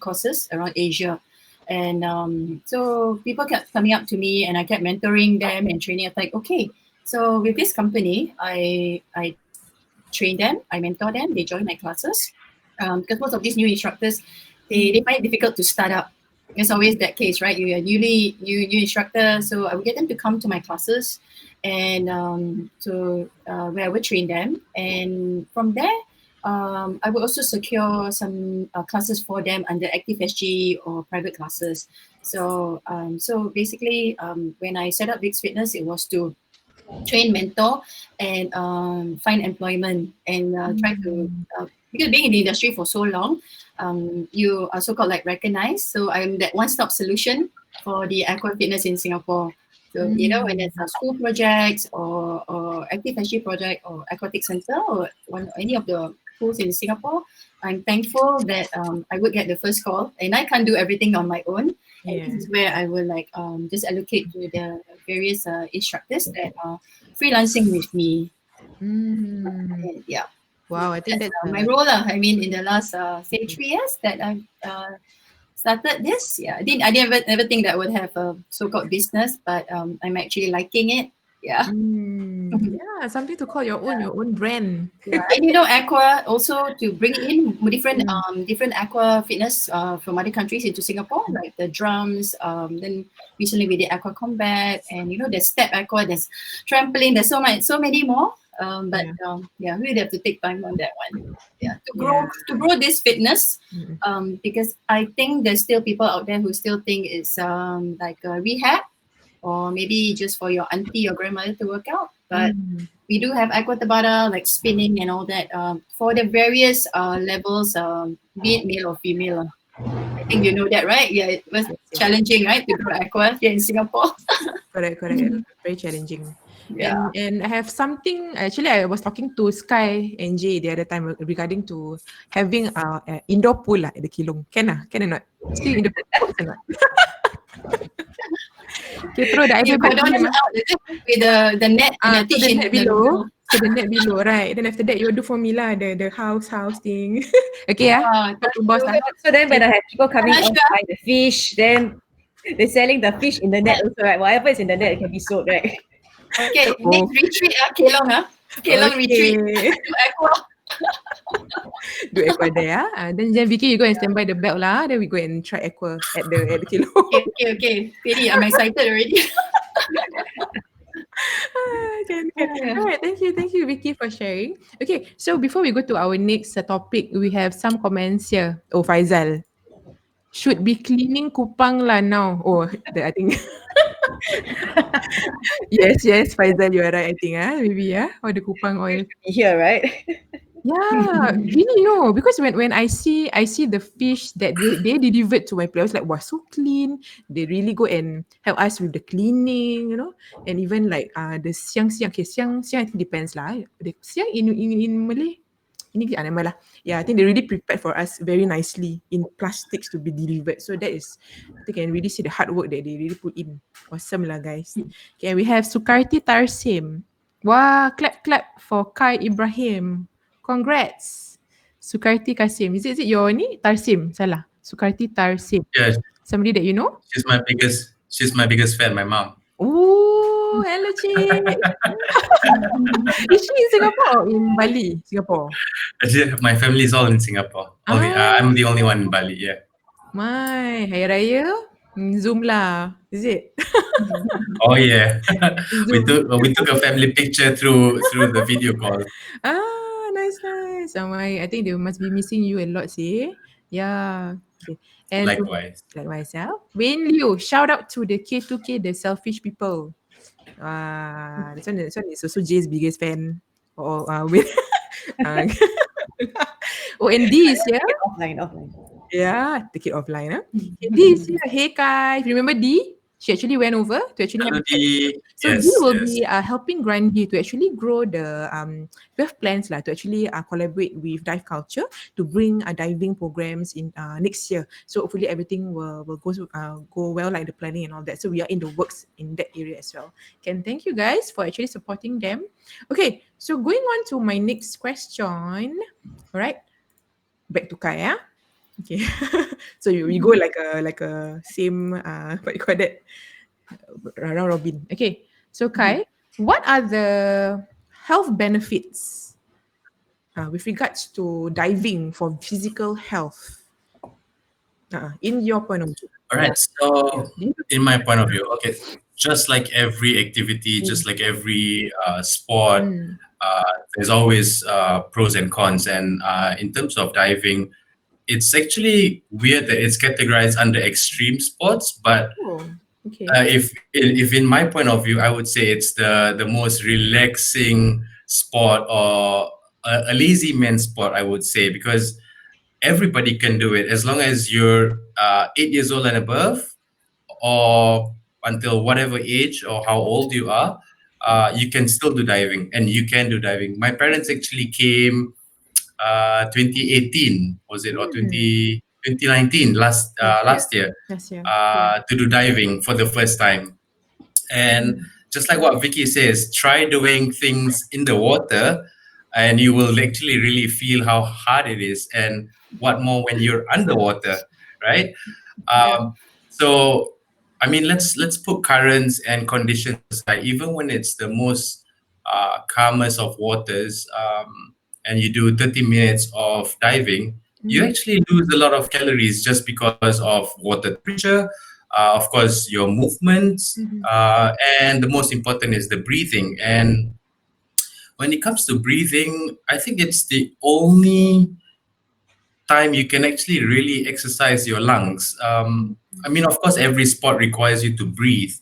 courses around Asia. And so people kept coming up to me and I kept mentoring them and training. I was like, okay, so with this company, I train them, I mentor them, they join my classes. Because most of these new instructors, they find it difficult to start up. It's always that case, right? You're a new instructor, so I would get them to come to my classes and where I would train them. And from there, I would also secure some classes for them under Active SG or private classes. So basically, when I set up Vic's Fitness, it was to train, mentor, and find employment and try to because being in the industry for so long, you are so-called like recognized. So I'm that one-stop solution for the aqua fitness in Singapore. So when there's a school projects or Active SG project or aquatic center or any of the schools in Singapore, I'm thankful that I would get the first call, and I can't do everything on my own. And this is where I will just allocate to the various instructors that are freelancing with me. And, yeah. Wow, I think that's my role. I mean, in the last say 3 years that I've started this, I didn't ever think that I would have a so-called business, but I'm actually liking it. Yeah. Yeah, something to call your own brand. Yeah, and aqua also to bring in different aqua fitness from other countries into Singapore, like the drums. Then recently we did aqua combat, and there's step aqua, there's trampoline, there's so many more. We really have to take time on that one. Yeah, to grow this fitness, because I think there's still people out there who still think it's like a rehab, or maybe just for your auntie or grandmother to work out. But we do have aqua tabata, like spinning and all that, for the various levels, be it male or female. I think you know that, right? Yeah, it was challenging, right, to grow aqua here in Singapore. Correct. Very challenging. Yeah. And I have something, actually I was talking to Sky and Jay the other time regarding to having an indoor pool at the Kelong. Can or not? Still in the pool or not? Okay, throw the ice out with the net, the net below. So the net below, right? Then after that, you do for me lah, the house thing. Okay, boss. So then when I have people coming on to buy the fish, then they're selling the fish in the net also, right? Whatever is in the net, it can be sold, right? Okay, next retreat, Kelong, Kelong retreat. Do aqua there, then Vicky, you go and stand by the belt lah. Then we go and try aqua at the Kelong. Okay. Really, I'm excited already. All right, thank you, Vicky, for sharing. Okay, so before we go to our next topic, we have some comments here. Oh, Faizal, should be cleaning kupang lah now. Oh, I think. yes, Faizal, you are right. I think maybe or the kupang oil here, right? Yeah, really no, because when I see the fish that they delivered to my place, like wow, so clean. They really go and help us with the cleaning, and even like the siang. Okay, siang I think depends lah. The siang in Malay, ini never lah. Yeah, I think they really prepared for us very nicely in plastics to be delivered. So that is, I think, can really see the hard work that they really put in. Awesome lah, guys. Okay, we have Sukarti Tarsim. Wah, clap for Kai Ibrahim. Congrats. Sukarti Kasim. Is it your ni? Tarsim. Salah. Sukarti Tarsim. Yeah, Somebody that you know? she's my biggest fan, my mom. Oh, hello, Cik. Is she in Singapore or in Bali? Singapore. My family is all in Singapore. I'm the only one in Bali. Yeah. My, Hari Raya, Zoom lah. Is it? Oh yeah. we Zoom. took a family picture through the video call. Ah, nice. I think they must be missing you a lot, see? Yeah. Okay. And Likewise. Likewise, yeah. Wayne Liu, shout out to the K2K, the selfish people. This one is also Jay's biggest fan. With oh, and this, yeah? Offline. Yeah, take it offline. Huh? This, yeah, hey Kai. Remember D? She actually went over to actually Hello, have Dee. so Yes, D will yes. be helping Grandi to actually grow the we have plans to actually collaborate with Dive Culture to bring diving programs in next year. So hopefully everything will go well, like the planning and all that. So we are in the works in that area as well. Can thank you guys for actually supporting them. Okay, so going on to my next question. All right, back to Kai. Yeah? Okay, so we go like a same what you call that, round robin. Okay, so Kai, what are the health benefits with regards to diving for physical health? In your point of view. All right. So, in my point of view, okay, just like every activity, just like every sport, there's always pros and cons. And in terms of diving, it's actually weird that it's categorized under extreme sports, but Okay. if in my point of view, I would say it's the most relaxing sport, or a lazy man sport, I would say, because everybody can do it as long as you're 8 years old and above, or until whatever age or how old you are. You can still do diving, and you can do diving. My parents actually came 2018, was it, or 2019, last year, Yes, yeah. to do diving for the first time. And just like what Vicky says, try doing things in the water and you will actually really feel how hard it is, and what more when you're underwater, right? So I mean, let's put currents and conditions aside. Even when it's the most calmest of waters, and you do 30 minutes of diving, you actually lose a lot of calories just because of water temperature, of course, your movements, and the most important is the breathing. And when it comes to breathing, I think it's the only time you can actually really exercise your lungs. I mean, of course, every sport requires you to breathe,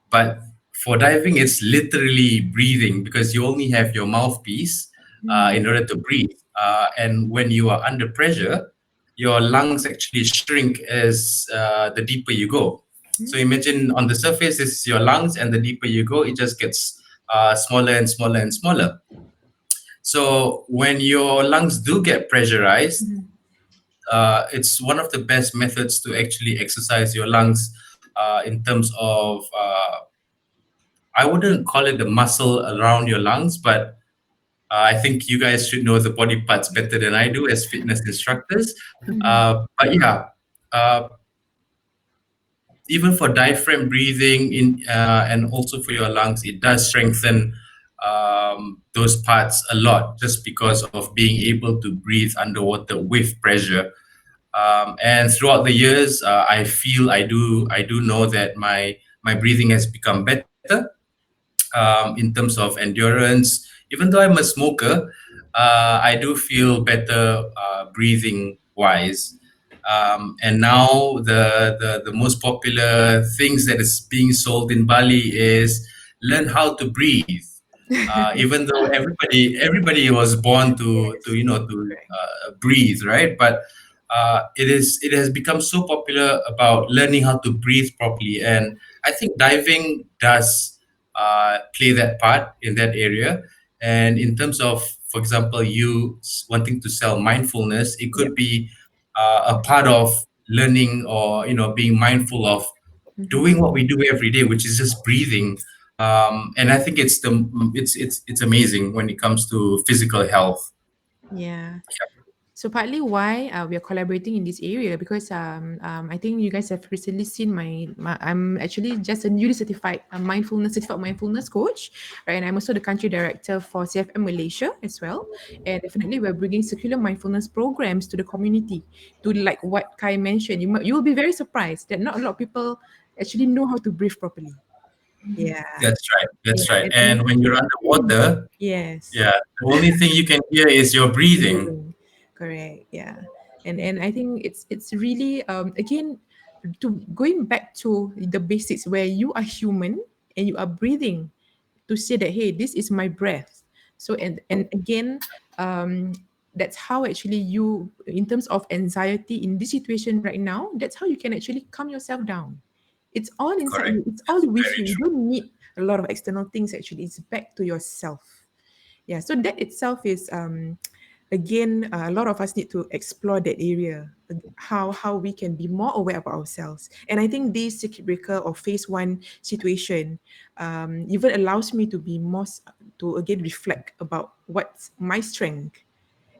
but for diving, it's literally breathing, because you only have your mouthpiece in order to breathe. And when you are under pressure, your lungs actually shrink as the deeper you go. So imagine on the surface is your lungs, and the deeper you go, it just gets smaller and smaller and smaller. So when your lungs do get pressurized, it's one of the best methods to actually exercise your lungs in terms of, I wouldn't call it the muscle around your lungs, but I think you guys should know the body parts better than I do as fitness instructors. But yeah, even for diaphragm breathing and also for your lungs, it does strengthen those parts a lot, just because of being able to breathe underwater with pressure. And throughout the years, I feel I do know that my breathing has become better in terms of endurance. Even though I'm a smoker, I do feel better breathing wise. And now the most popular things that is being sold in Bali is learn how to breathe. Even though everybody was born to breathe, right? But it has become so popular about learning how to breathe properly, and I think diving does play that part in that area. And in terms of for example, you wanting to sell mindfulness, it could be a part of learning, or being mindful of doing what we do every day, which is just breathing. And I think it's amazing when it comes to physical health. Yeah. So partly why we are collaborating in this area, because I think you guys have recently seen my I'm actually just a newly certified certified mindfulness coach, right? And I'm also the country director for CFM Malaysia as well. And definitely we're bringing circular mindfulness programs to the community, to like what Kai mentioned. You will be very surprised that not a lot of people actually know how to breathe properly. Yeah. That's right. That's Yeah, right. And when you're underwater, yes. yeah, the only thing you can hear is your breathing. Correct. Yeah. And I think it's really again, to going back to the basics, where you are human and you are breathing, to say that, hey, this is my breath. So and again, that's how actually you, in terms of anxiety in this situation right now, that's how you can actually calm yourself down. It's all inside Correct. you, it's all with Very you. You true. don't need a lot of external things. Actually, it's back to yourself. Yeah, so that itself is again, a lot of us need to explore that area, how we can be more aware of ourselves. And I think this circuit breaker or phase one situation even allows me to be more to again reflect about what's my strength.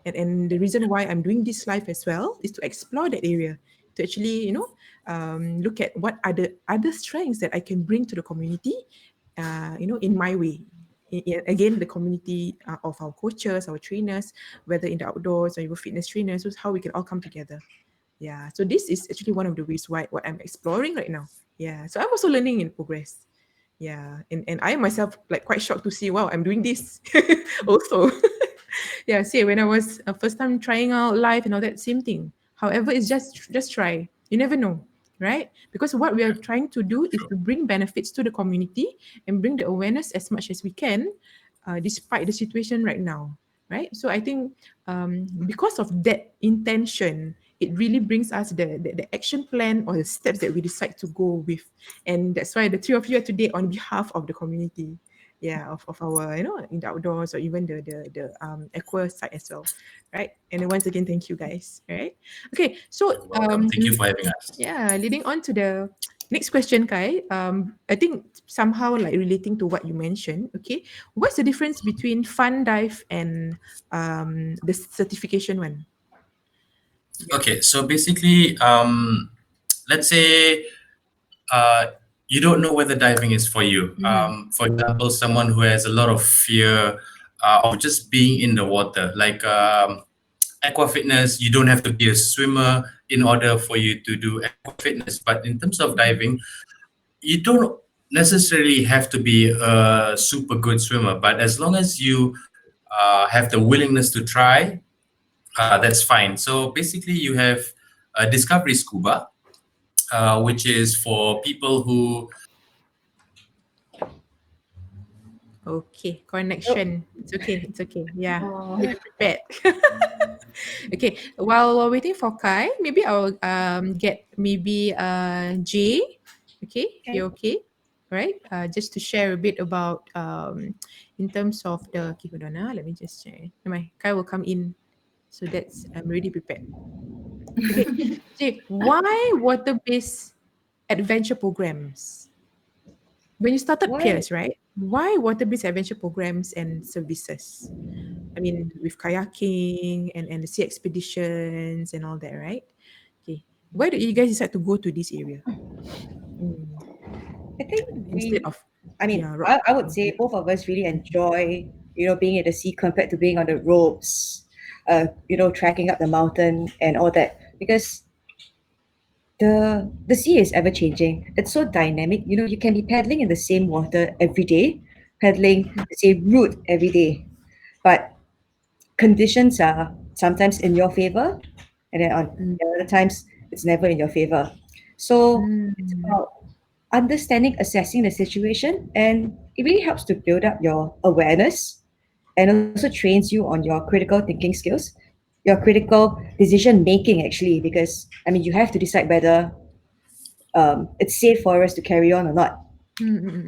And the reason why I'm doing this live as well is to explore that area, to actually look at what are the other strengths that I can bring to the community, in my way. Again, the community of our coaches, our trainers, whether in the outdoors or even fitness trainers, so how we can all come together. Yeah, so this is actually one of the ways why what I'm exploring right now. Yeah, so I'm also learning in progress. Yeah, and I myself like quite shocked to see, wow, I'm doing this also. Yeah, see, when I was first time trying out live and all that, same thing. However, it's just try. You never know, right? Because what we are trying to do is to bring benefits to the community and bring the awareness as much as we can, despite the situation right now, right? So I think because of that intention, it really brings us the action plan or the steps that we decide to go with. And that's why the three of you are today on behalf of the community. Yeah, of our, in the outdoors, or even the aqua side as well, right? And then once again, thank you guys. Right? Okay, so Welcome. Thank you for having us. yeah, leading on to the next question, Kai. I think somehow like relating to what you mentioned. Okay, what's the difference between fun dive and the certification one? Okay, so basically, let's say you don't know whether diving is for you. For example, someone who has a lot of fear of just being in the water, like aqua fitness, you don't have to be a swimmer in order for you to do aqua fitness. But in terms of diving, you don't necessarily have to be a super good swimmer, but as long as you have the willingness to try, that's fine. So basically, you have Discovery Scuba, which is for people who. Okay, connection. It's okay. It's okay. Yeah, you're prepared. Okay, while we're waiting for Kai, maybe I'll get maybe Jay. Okay, you okay? Right. Just to share a bit about in terms of the. Okay, hold on. Let me just share. Kai will come in, so that's I'm already prepared. Okay, Jay, why water-based adventure programs? When you started Why? Pierce, right? Why water-based adventure programs and services? I mean, with kayaking and the sea expeditions and all that, right? Okay. Why did you guys decide to go to this area? I think Instead of I would say both of us really enjoy, being at the sea compared to being on the ropes, trekking up the mountain and all that, because the sea is ever changing. It's so dynamic. You can be paddling in the same water every day, paddling the same route every day, but conditions are sometimes in your favor, and then on the other times it's never in your favor. So it's about understanding, assessing the situation, and it really helps to build up your awareness and also trains you on your critical thinking skills, your critical decision making, actually, because you have to decide whether it's safe for us to carry on or not.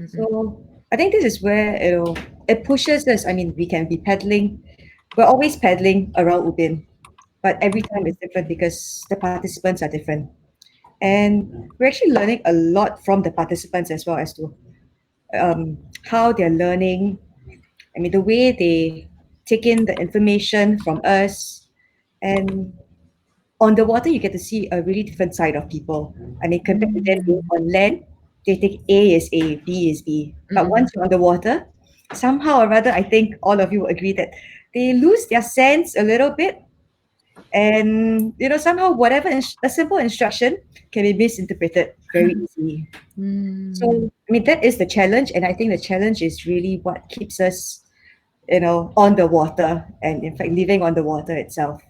So I think this is where it pushes us. We can be paddling we're always paddling around Ubin, but every time it's different because the participants are different. And we're actually learning a lot from the participants as well as to how they're learning. I mean, the way they take in the information from us. And on the water, you get to see a really different side of people. I mean, compared to them being on land, they think A is A, B is B. But once you're on the water, somehow or rather, I think all of you will agree that they lose their sense a little bit. And, you know, somehow whatever a simple instruction can be misinterpreted very easily. So, I mean, that is the challenge. And I think the challenge is really what keeps us, you know, on the water and in fact, living on the water itself.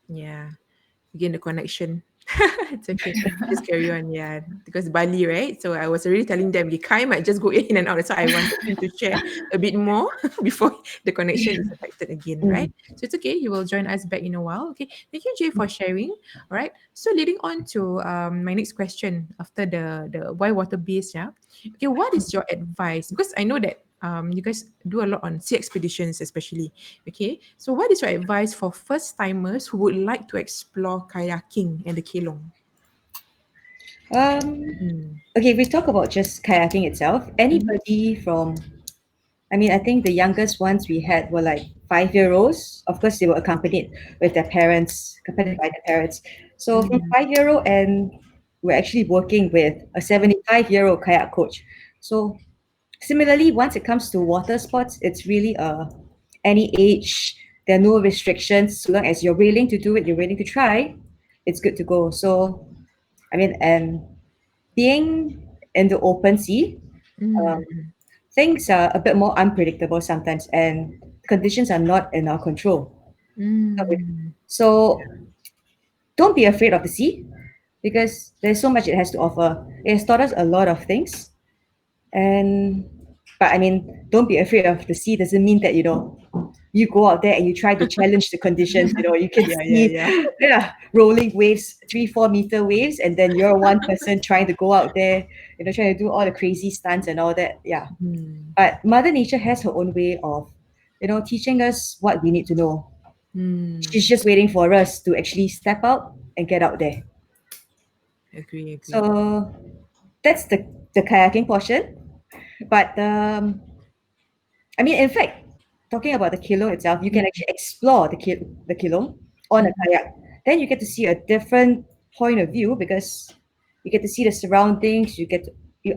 Yeah. Again, the connection. It's okay. Just carry on. Yeah. Because Bali, right? So I was already telling them, Kai might just go in and out. That's why I wanted him to share a bit more before the connection is affected again, right? So it's okay. He will join us back in a while. Okay. Thank you, Jay, for sharing. All right. So leading on to my next question after the why water based, yeah. Okay, what is your advice? Because I know that you guys do a lot on sea expeditions, especially. Okay, so what is your advice for first timers who would like to explore kayaking and the Kelong? Okay, if we talk about just kayaking itself, anybody from, I mean, I think the youngest ones we had were like 5-year-olds. Of course, they were accompanied with their parents, accompanied by their parents. So from 5-year-old, and we're actually working with a 75-year-old kayak coach. So similarly, once it comes to water sports, it's really any age. There are no restrictions. So long as you're willing to do it, you're willing to try, it's good to go. So, I mean, and being in the open sea, things are a bit more unpredictable sometimes, and conditions are not in our control. So, don't be afraid of the sea because there's so much it has to offer. It has taught us a lot of things. And but I mean, don't be afraid of the sea doesn't mean that, you know, you go out there and you try to challenge the conditions. You know, you can see rolling waves, 3-4 meter waves, and then you're one person trying to go out there, you know, trying to do all the crazy stunts and all that. Yeah. But Mother Nature has her own way of, you know, teaching us what we need to know. She's just waiting for us to actually step out and get out there. Agree. So that's the kayaking portion. But I mean, in fact, talking about the Kelong itself, you can actually explore the Kelong on a kayak. Then you get to see a different point of view because you get to see the surroundings. You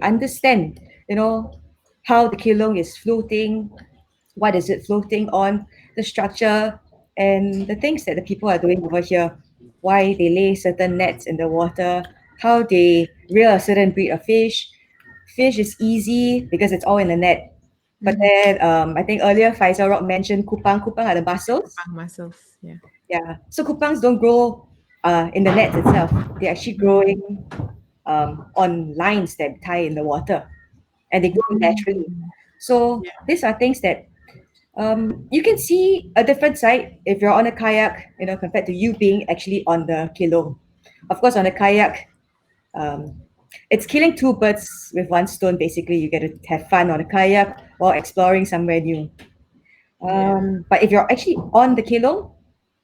understand, you know, how the Kelong is floating, what is it floating on, the structure, and the things that the people are doing over here. Why they lay certain nets in the water, how they rear a certain breed of fish. Fish is easy because it's all in the net. But then I think earlier Faisal Rock mentioned kupang. Kupang are the mussels. Mussels, yeah. Yeah. So kupangs don't grow in the net itself. They're actually growing on lines that tie in the water, and they grow naturally. So these are things that you can see a different side if you're on a kayak, you know, compared to you being actually on the Kelong. Of course, on a kayak, it's killing two birds with one stone. Basically, you get to have fun on a kayak while exploring somewhere new. But if you're actually on the Kelong,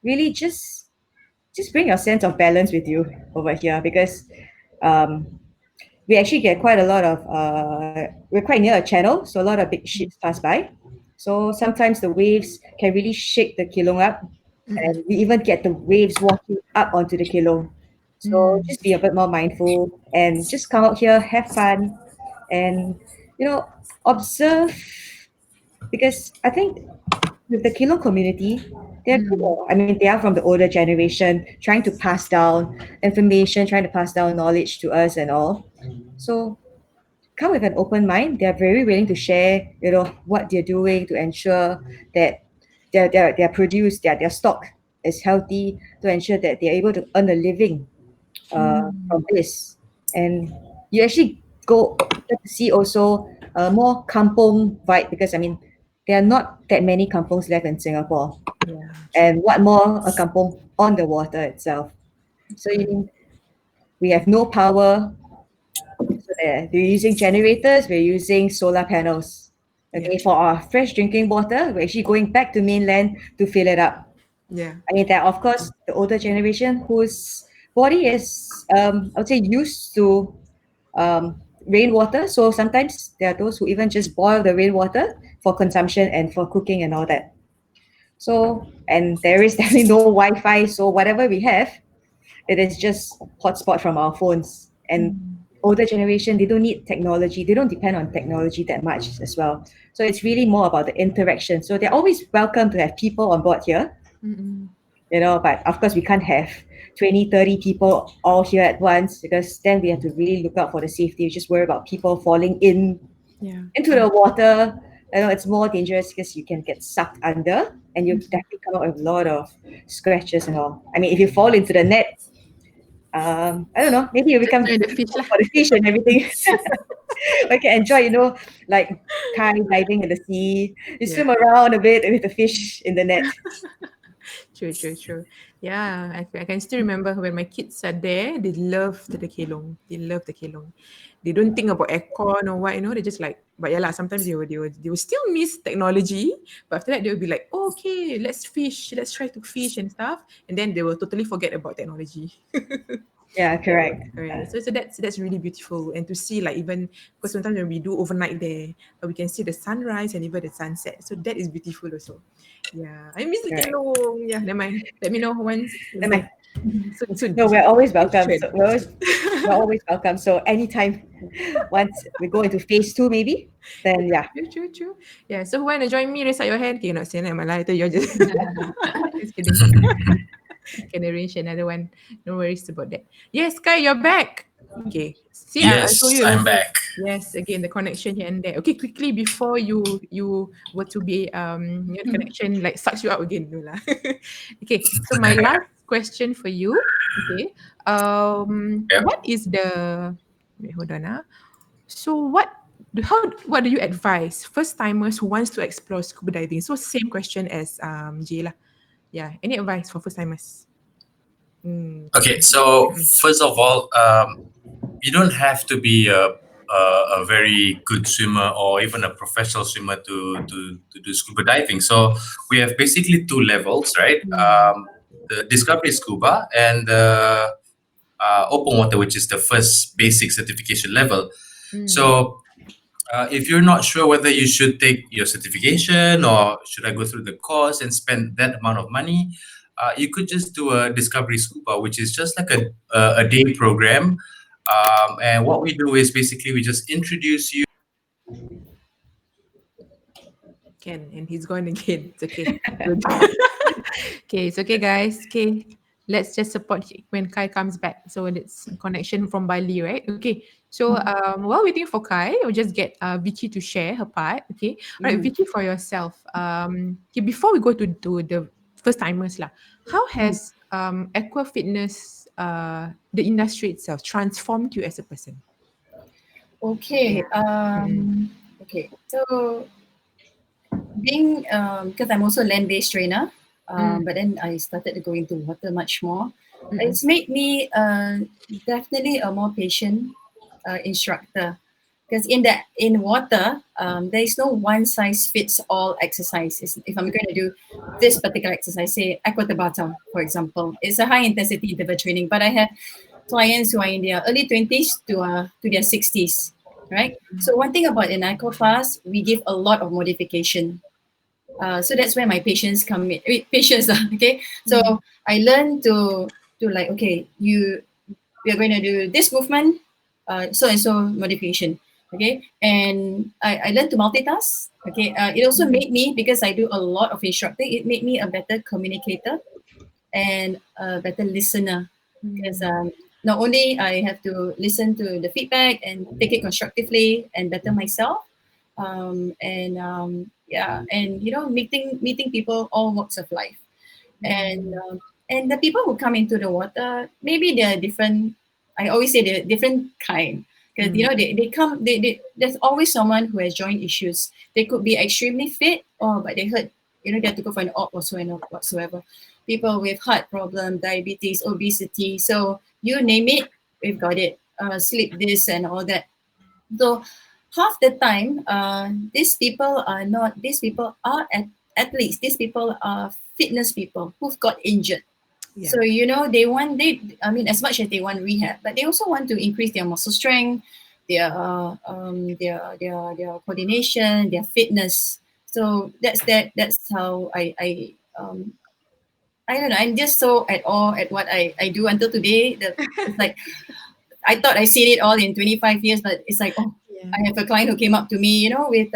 really just bring your sense of balance with you over here because we actually get quite a lot of we're quite near a channel, so a lot of big ships pass by. So sometimes the waves can really shake the Kelong up, and we even get the waves walking up onto the Kelong. So just be a bit more mindful and just come out here, have fun, and, you know, observe. Because I think with the Kelong community, they're cool. I mean, they are from the older generation, trying to pass down information, trying to pass down knowledge to us and all. So come with an open mind. They're very willing to share, you know, what they're doing to ensure that their produce, their stock is healthy, to ensure that they're able to earn a living from this. And you actually get to see also more kampong vibe because, I mean, there are not that many kampongs left in Singapore. And what more a kampong on the water itself. So we have no power. So they're using generators, we're using solar panels. Okay, for our fresh drinking water, we're actually going back to mainland to fill it up. Yeah. I mean, that of course, the older generation whose body is, I would say, used to rainwater. So sometimes there are those who even just boil the rainwater for consumption and for cooking and all that. So, and there is definitely no Wi-Fi. So whatever we have, it is just hotspot from our phones. And older generation, they don't need technology. They don't depend on technology that much as well. So it's really more about the interaction. So they're always welcome to have people on board here, you know, but of course we can't have 20, 30 people all here at once, because then we have to really look out for the safety. We just worry about people falling into the water. You know, it's more dangerous because you can get sucked under and you definitely come out with a lot of scratches and all. I mean, if you fall into the net, I don't know, maybe you become Enjoy the fish lah. for the fish and everything. Okay, enjoy, you know, like kai diving in the sea. You swim around a bit with the fish in the net. True. Yeah, I can still remember when my kids are there, they love the kelong. They love the kelong. They don't think about aircon or what, you know, they just like, but yeah, sometimes they will still miss technology, but after that they will be like, oh, okay, let's fish, let's try to fish and stuff. And then they will totally forget about technology. Yeah, correct. Right. So that's really beautiful, and to see like even because sometimes when we do overnight there, we can see the sunrise and even the sunset. So that is beautiful also. Yeah, I miss the Correct. kelong. Yeah, never mind. Let me know once. Never mind. Soon. No, we're always welcome. Sure. So we're always welcome. So anytime, once we go into phase 2, maybe, then yeah. True. Yeah. So who want to join me? Raise up your hand. Okay, you're not saying that, my life. You're just just kidding. Can arrange another one. No worries about that. Yes, Kai, you're back. Okay. See, I Yes, told you. I'm back. Yes, again the connection here and there. Okay, quickly before you were to be your connection like sucks you out again, no lah. Okay, so my last question for you. Okay, Yep. what is the wait, hold on. So what do you advise first timers who wants to explore scuba diving? So same question as Jay lah. Yeah, any advice for first timers? Okay, so first of all, you don't have to be a very good swimmer or even a professional swimmer to do scuba diving. So we have basically 2 levels, right? The Discovery Scuba and the Open Water, which is the first basic certification level. So if you're not sure whether you should take your certification or should I go through the course and spend that amount of money, you could just do a Discovery Scuba, which is just like a day program. And what we do is basically we just introduce you. Ken, and he's gone again. It's okay. Okay, it's okay, guys. Okay, let's just support when Kai comes back. So it's connection from Bali, right? Okay. So while waiting for Kai, we'll just get Vicky to share her part. Okay. All right, Vicky, for yourself. Okay, before we go to the first timers lah, how has aqua fitness, the industry itself, transformed you as a person? Okay. Okay. So being because I'm also land-based trainer, but then I started to go into water much more. It's made me definitely a more patient instructor, because in water there is no one size fits all exercise. If I'm going to do this particular exercise, say aqua tabata, for example, it's a high intensity interval training, but I have clients who are in their early 20s to their 60s. Right. So one thing about in Aquafast, we give a lot of modification. So that's where my patients come in. Patients, okay. So I learned to like, okay, we are going to do this movement, so and so modification. Okay, and I learned to multitask. Okay, it also made me, because I do a lot of instructing, it made me a better communicator and a better listener, because not only I have to listen to the feedback and take it constructively and better myself, and you know, meeting people all walks of life, and the people who come into the water, maybe they're different. I always say they're different kind, because you know they come. There's always someone who has joint issues. They could be extremely fit, but they hurt. You know, they have to go for an op whatsoever. People with heart problem, diabetes, obesity. So you name it, we've got it. Sleep this and all that. So half the time, these people are athletes. These people are fitness people who've got injured. Yeah. So I mean, as much as they want rehab, but they also want to increase their muscle strength, their coordination, their fitness. So that's how I don't know. I'm just so at awe at what I do until today. It's like I thought I seen it all in 25 years, but it's like, oh, Yeah. I have a client who came up to me, with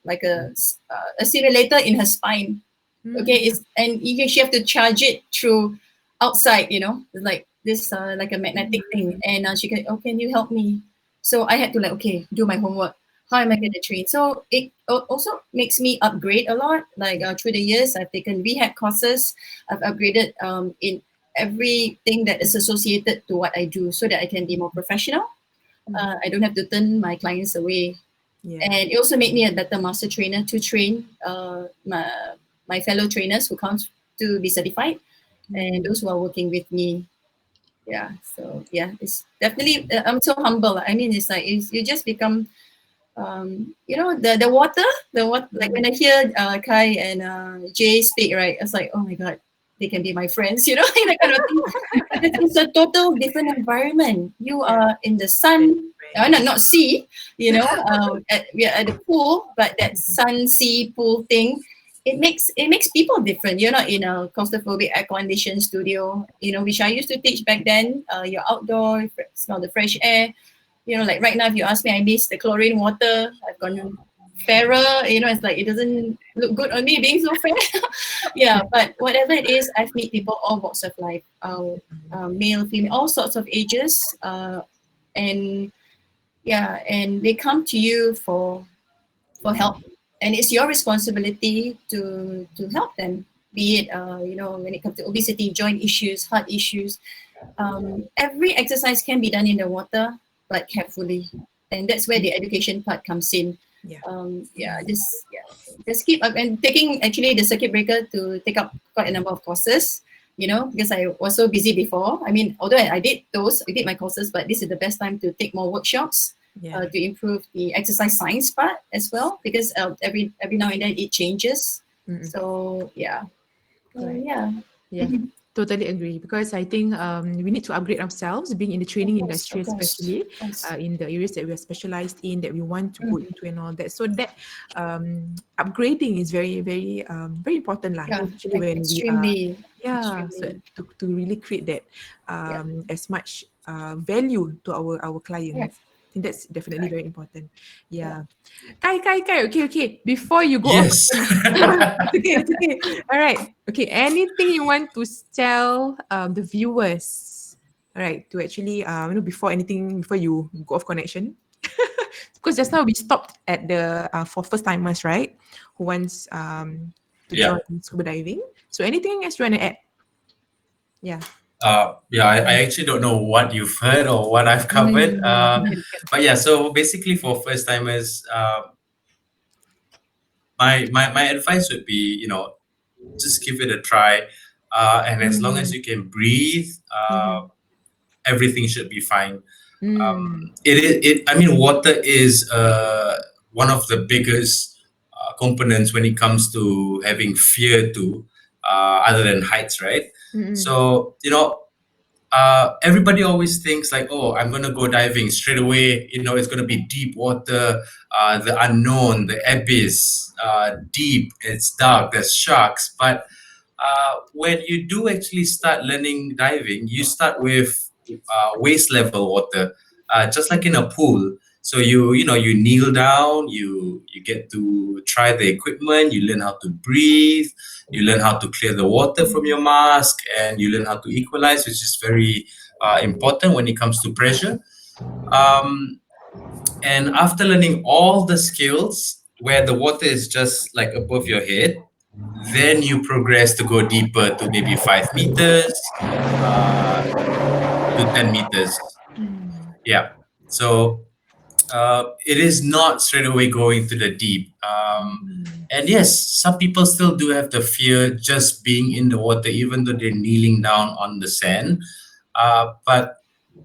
like a simulator in her spine. Okay, she have to charge it through outside, it's like this like a magnetic thing, and she can, oh, can you help me? So I had to like, okay, do my homework. How am I going to train? So it also makes me upgrade a lot. Like through the years, I've taken rehab courses. I've upgraded in everything that is associated to what I do, so that I can be more professional. I don't have to turn my clients away. Yeah. And it also made me a better master trainer to train my fellow trainers who come to be certified, and those who are working with me. Yeah, so yeah, it's definitely, I'm so humble. I mean, it's like you just become, the water, like when I hear Kai and Jay speak, right, it's like, oh my God, they can be my friends, that kind of thing. It's a total different environment. You are in the sun, not sea, we are at the pool, but that sun, sea, pool thing, it makes people different. You're not in a claustrophobic air-conditioned studio, which I used to teach back then. You're outdoor, smell the fresh air. Like right now, if you ask me, I miss the chlorine water. I've gone fairer. It's like it doesn't look good on me being so fair. Yeah, but whatever it is, I've met people all walks of life, male, female, all sorts of ages, and they come to you for help, and it's your responsibility to help them. Be it when it comes to obesity, joint issues, heart issues. Every exercise can be done in the water, but carefully, and that's where the education part comes in. Just keep up and taking actually the circuit breaker to take up quite a number of courses, because I was so busy before. I mean, although I did my courses, but this is the best time to take more workshops to improve the exercise science part as well, because every now and then it changes. So yeah. Totally agree, because I think we need to upgrade ourselves, being in the training industry, especially in the areas that we are specialized in, that we want to go into and all that. So that upgrading is very, very, very important, especially when extremely. So to really create that as much value to our clients. I think that's definitely very important. Kai, okay. Before you go off, Yes. it's okay. All right. Okay. Anything you want to tell the viewers? All right. To actually, before you go off connection, because just now we stopped at the for first timers, right? Who wants to join scuba diving? So anything else you want to add? I actually don't know what you've heard or what I've covered. But yeah, so basically for first timers, my advice would be, just give it a try. And as long as you can breathe, everything should be fine. Water is one of the biggest components when it comes to having fear too, other than heights, right? So, everybody always thinks like, oh, I'm going to go diving straight away. It's going to be deep water, the unknown, the abyss, deep, it's dark, there's sharks. But when you do actually start learning diving, you start with waist level water, just like in a pool. So you kneel down, you get to try the equipment, you learn how to breathe, you learn how to clear the water from your mask, and you learn how to equalize, which is very important when it comes to pressure. And after learning all the skills where the water is just like above your head, then you progress to go deeper to maybe 5 meters to 10 meters. Yeah. So it is not straight away going to the deep. And yes, some people still do have the fear just being in the water, even though they're kneeling down on the sand. But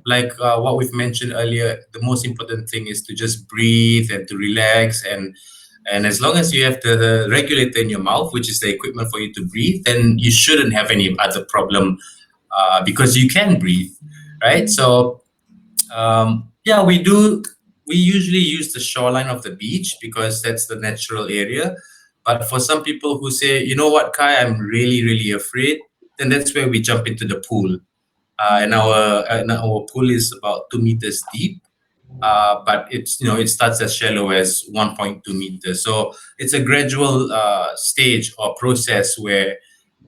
like what we've mentioned earlier, the most important thing is to just breathe and to relax, and as long as you have the regulator in your mouth, which is the equipment for you to breathe, then you shouldn't have any other problem, because you can breathe, right? So yeah, we usually use the shoreline of the beach because that's the natural area. But for some people who say, you know what, Kai, I'm really, really afraid, then that's where we jump into the pool. And our pool is about 2 meters deep, but it starts as shallow as 1.2 meters. So it's a gradual stage or process where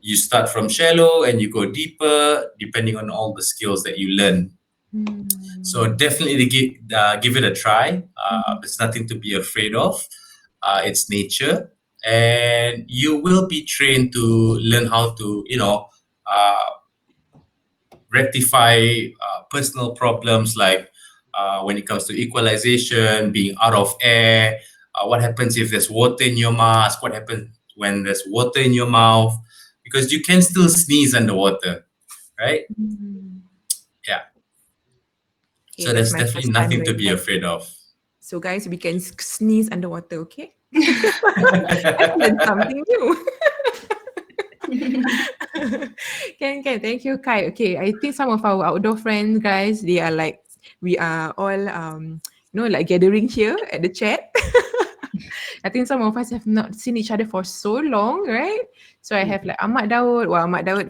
you start from shallow and you go deeper depending on all the skills that you learn. So definitely give it a try. There's nothing to be afraid of. It's nature, and you will be trained to learn how to rectify personal problems, like when it comes to equalization, being out of air, what happens if there's water in your mask, what happens when there's water in your mouth, because you can still sneeze underwater, right? Yeah. Okay, So there's my definitely first time nothing to doing be that. afraid of. So guys, we can sneeze underwater, okay? I learned something new. Can. Thank you, Kai. Okay, I think some of our outdoor friends, guys, they are like, we are all, like gathering here at the chat. I think some of us have not seen each other for so long, right? So I have like Ahmad Daud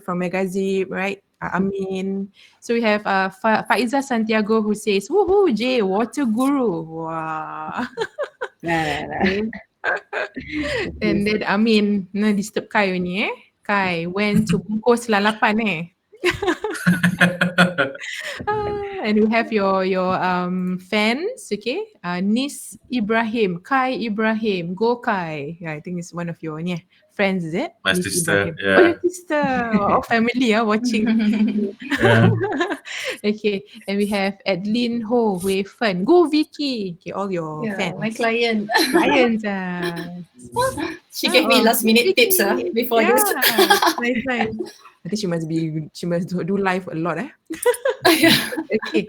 from Megazip, right? Amin. So we have Faiza Santiago who says, woohoo, Jay, water guru. Wow. Okay. And then Amin, disturb Kai ni Kai went to bungkus lalapan and we have your fans, okay? Nis Ibrahim, Kai Ibrahim, go Kai. Yeah, I think it's one of your friends, is it? My Nis sister, Ibrahim. yeah. Oh, your sister. Oh, family watching. Yeah. Okay, and we have Adeline Ho, Wei Fen. Go Vicky. Okay, all your fans. My client. Clients. She gave me last minute tips before you. Nice. I think she must do live a lot Okay.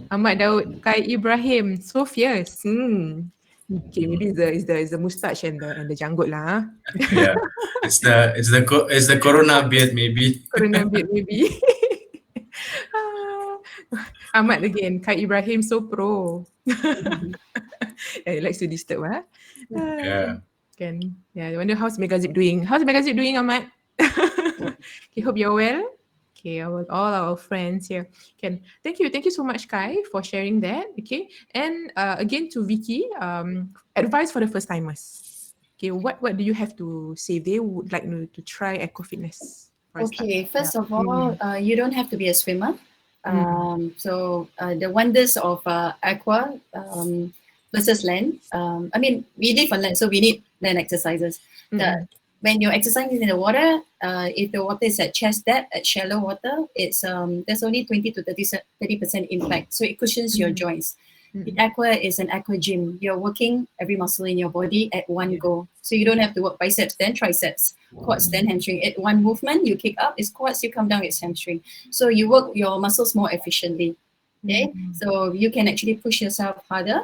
Ahmad Daud, Kai Ibrahim, so fierce. Okay, maybe it's the mustache and the janggut lah. Yeah, it's the corona beard maybe. Corona beard maybe. Ahmad again, Kai Ibrahim so pro. He likes to disturb Yeah. I wonder how's Megazip doing. How's Megazip doing, Ahmad? Okay, hope you're well. Okay, all our friends here. Thank you so much, Kai, for sharing that. Okay, and again to Vicky, advice for the first timers. Okay, what do you have to say? They would like to try Aqua Fitness. Okay, first of all, you don't have to be a swimmer. So the wonders of aqua versus land. I mean, we live on land, so we need land exercises. When you're exercising in the water, if the water is at chest depth, at shallow water, it's there's only 20 to 30% impact, so it cushions your joints. In aqua is an aqua gym. You're working every muscle in your body at one go, so you don't have to work biceps then triceps, quads then hamstring. At one movement, you kick up, it's quads. You come down, it's hamstring. So you work your muscles more efficiently. Okay, so you can actually push yourself harder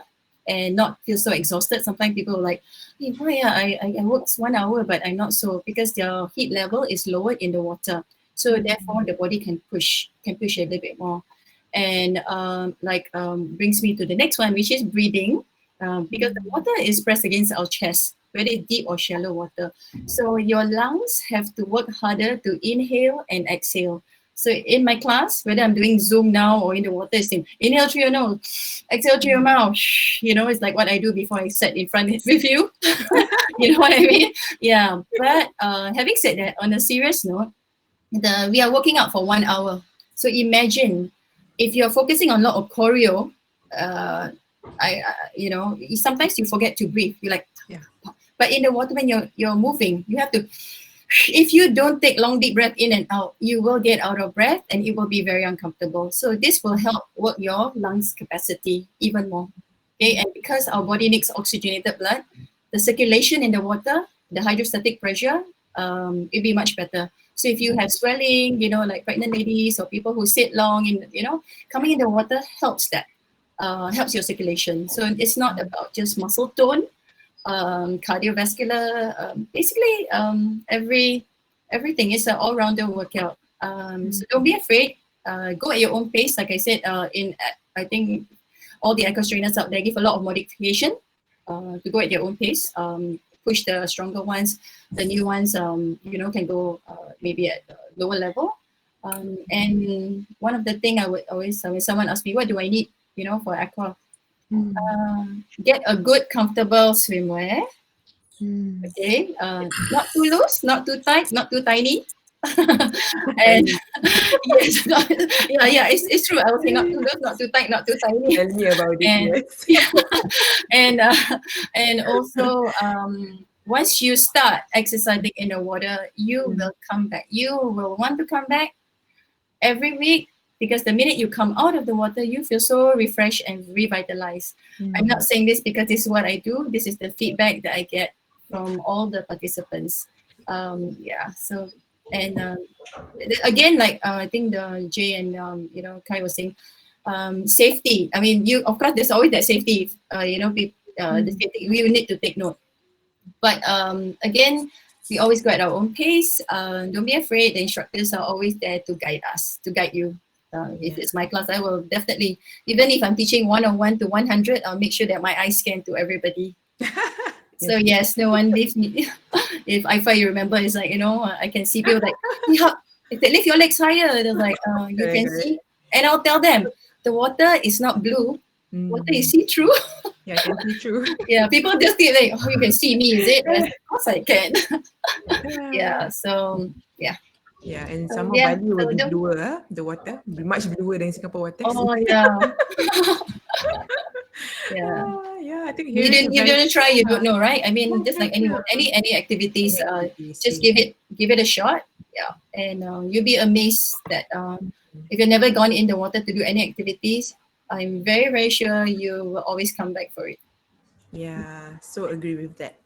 and not feel so exhausted. Sometimes people are like, hey, why I work 1 hour, but I'm not so, because their heat level is lower in the water. So therefore the body can push a little bit more. And brings me to the next one, which is breathing, because the water is pressed against our chest, whether it's deep or shallow water. So your lungs have to work harder to inhale and exhale. So in my class, whether I'm doing Zoom now or in the water, it's inhale through your nose, exhale through your mouth. It's like what I do before I sat in front with you. You know what I mean? Yeah. But having said that, on a serious note, we are working out for 1 hour. So imagine if you're focusing on a lot of choreo, sometimes you forget to breathe. You're like, but in the water, when you're moving, you have to. If you don't take long deep breath in and out, you will get out of breath and it will be very uncomfortable. So this will help work your lungs capacity even more. Okay, and because our body needs oxygenated blood, the circulation in the water, the hydrostatic pressure, it'll be much better. So if you have swelling, like pregnant ladies or people who sit long in, coming in the water helps that, helps your circulation. So it's not about just muscle tone, cardiovascular, basically everything is an all-rounder workout. So don't be afraid. Go at your own pace. Like I said, I think all the equine trainers out there give a lot of modification to go at their own pace. Push the stronger ones, the new ones, can go maybe at a lower level. And one of the thing I would always, when someone asks me, what do I need, for aqua? Get a good, comfortable swimwear. Okay, not too loose, not too tight, not too tiny. And yes, it's true. I would say not too loose, not too tight, not too tiny. Tell me about it. And, yes. and also once you start exercising in the water, you will come back. You will want to come back every week, because the minute you come out of the water, you feel so refreshed and revitalized. I'm not saying this because this is what I do. This is the feedback that I get from all the participants. So, and again, like I think the Jay and Kai was saying, safety. I mean, of course there's always that safety. The safety, we will need to take note. But again, we always go at our own pace. Don't be afraid. The instructors are always there to guide us, to guide you. If it's my class, I will definitely, even if I'm teaching 101 to 100, I'll make sure that my eyes scan to everybody. So yes, no one leaves me. If you remember, it's like, I can see people like, if they lift your legs higher, they're like, you can see. And I'll tell them, the water is not blue. Water is see-through. Yeah, I can see through. Yeah, people just think like, you can see me, is it? Yes, of course I can. So yeah. Yeah, and some of Bali will be bluer, the water. Be much bluer than Singapore water. Oh yeah. Yeah, I think you didn't try, you don't know, right? I mean, just like any activities, just give it a shot. Yeah, and you'll be amazed that if you've never gone in the water to do any activities, I'm very, very sure you will always come back for it. Yeah, so agree with that.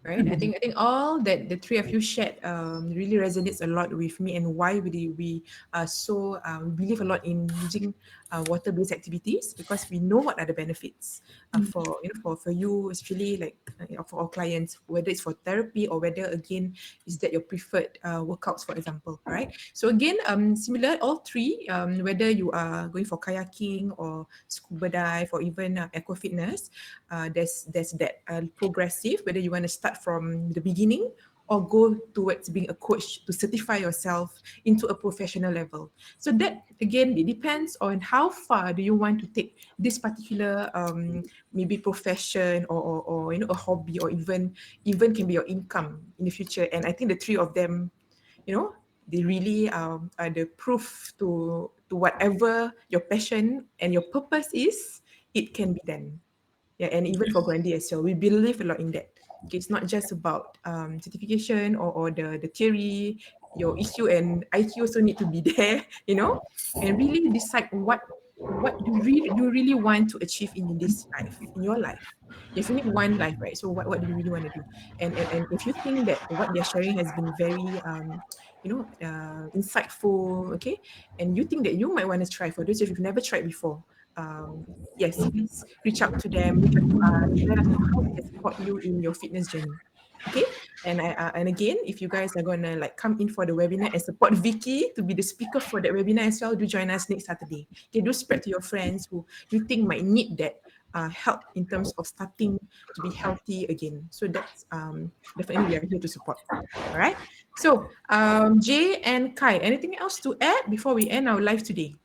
Right, I think all that the three of you shared really resonates a lot with me, and why we believe a lot in using water-based activities, because we know what are the benefits for you, especially like for our clients, whether it's for therapy or whether again is that your preferred workouts, for example, right? So again, similar, all three, whether you are going for kayaking or scuba dive or even aqua fitness, there's that progressive, whether you want to start from the beginning or go towards being a coach to certify yourself into a professional level. So that again, it depends on how far do you want to take this particular maybe profession or a hobby, or even can be your income in the future. And I think the three of them, they really are the proof to whatever your passion and your purpose is, it can be done. Yeah, and even for Grandi as well, we believe a lot in that. Okay, it's not just about certification or the theory. Your EQ and IQ also need to be there, and really decide what you really want to achieve in this life, in your life. You only have one life, right? So what do you really want to do? And if you think that what they're sharing has been very insightful, okay, and you think that you might want to try, for those if you've never tried before, yes, please reach out to them. Let us know how they support you in your fitness journey. Okay, and again, if you guys are gonna come in for the webinar and support Vicky to be the speaker for that webinar as well, do join us next Saturday. Okay, do spread to your friends who you think might need that help in terms of starting to be healthy again. So that's definitely we are here to support. All right. So Jay and Kai, anything else to add before we end our live today?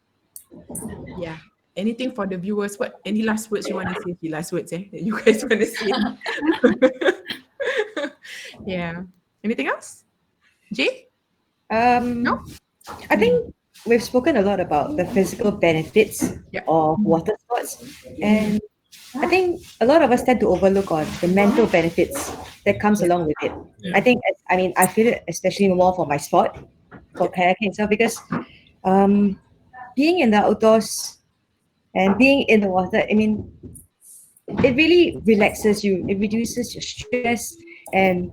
Yeah. Anything for the viewers? Any last words you want to say? The last words, that you guys want to say? Yeah. Anything else? Jay? No? I think we've spoken a lot about the physical benefits of water sports, and I think a lot of us tend to overlook on the mental benefits that comes along with it. I think, I feel it especially more for my sport, for kayaking itself, because being in the outdoors and being in the water, it really relaxes you. It reduces your stress, and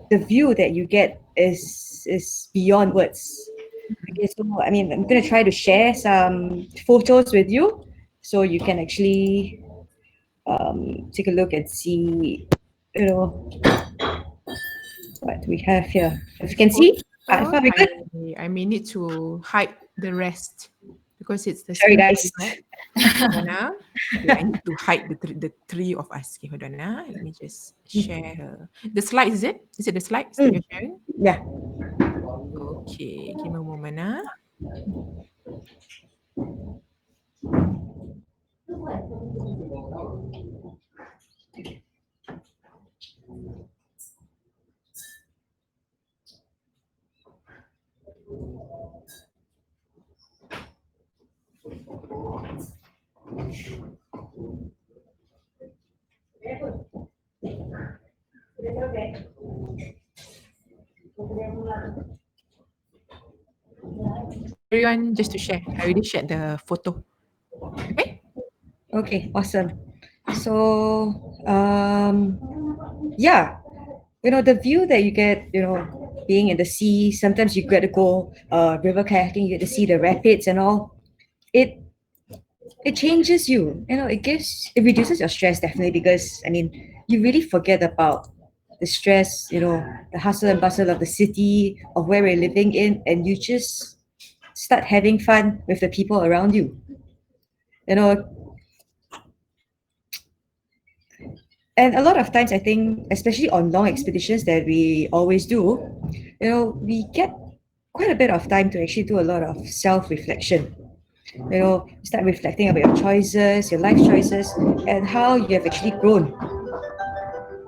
the view that you get is is beyond words. Okay, so I mean, I'm going to try to share some photos with you so you can actually take a look and see, you know, what we have here. As you can see, Oh, we good? I may need to hide the rest because it's the Sorry, same guys. format. Hold on, ah. Okay, I need to hide the three of us. Okay, hold on, ah. Let me just share the slides. Is it? Is it the slides that you're sharing? Yeah. Okay, give me a moment, ah. Everyone, just to share, I already shared the photo. Okay. Okay, awesome. So, yeah, you know, the view that you get, you know, being in the sea, sometimes you get to go river kayaking, you get to see the rapids and all. It changes you, you know, it reduces your stress definitely, because I mean, you really forget about the stress, you know, the hustle and bustle of the city, of where we're living in, and you just start having fun with the people around you. You know, and a lot of times I think, especially on long expeditions that we always do, you know, we get quite a bit of time to actually do a lot of self-reflection. You know, start reflecting about your choices, your life choices, and how you have actually grown.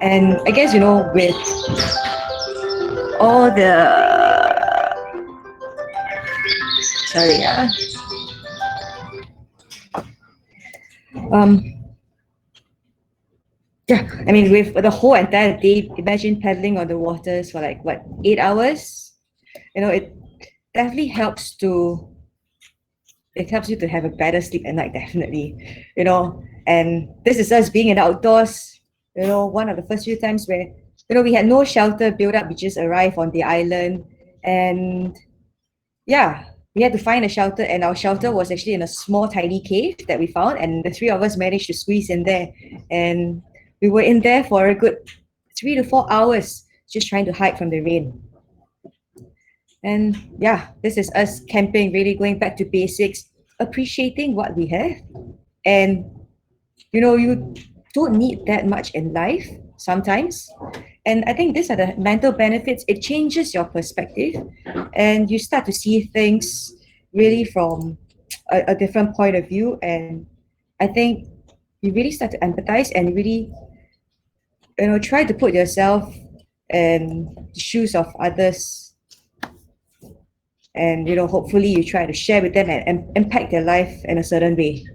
And I guess, you know, with all the sorry, yeah, I mean, with the whole entire day, imagine paddling on the waters for like what, 8 hours? You know, it definitely helps to you to have a better sleep at night, definitely. You know, and this is us being in the outdoors. You know, one of the first few times where, you know, we had no shelter built up. We just arrived on the island, and yeah, we had to find a shelter, and our shelter was actually in a small tiny cave that we found, and the three of us managed to squeeze in there, and we were in there for a good 3 to 4 hours just trying to hide from the rain. And yeah, this is us camping, really going back to basics, appreciating what we have. And you know, you don't need that much in life sometimes. And I think these are the mental benefits. It changes your perspective, and you start to see things really from a different point of view. And I think you really start to empathize and really, you know, try to put yourself in the shoes of others, and you know, hopefully you try to share with them and impact their life in a certain way.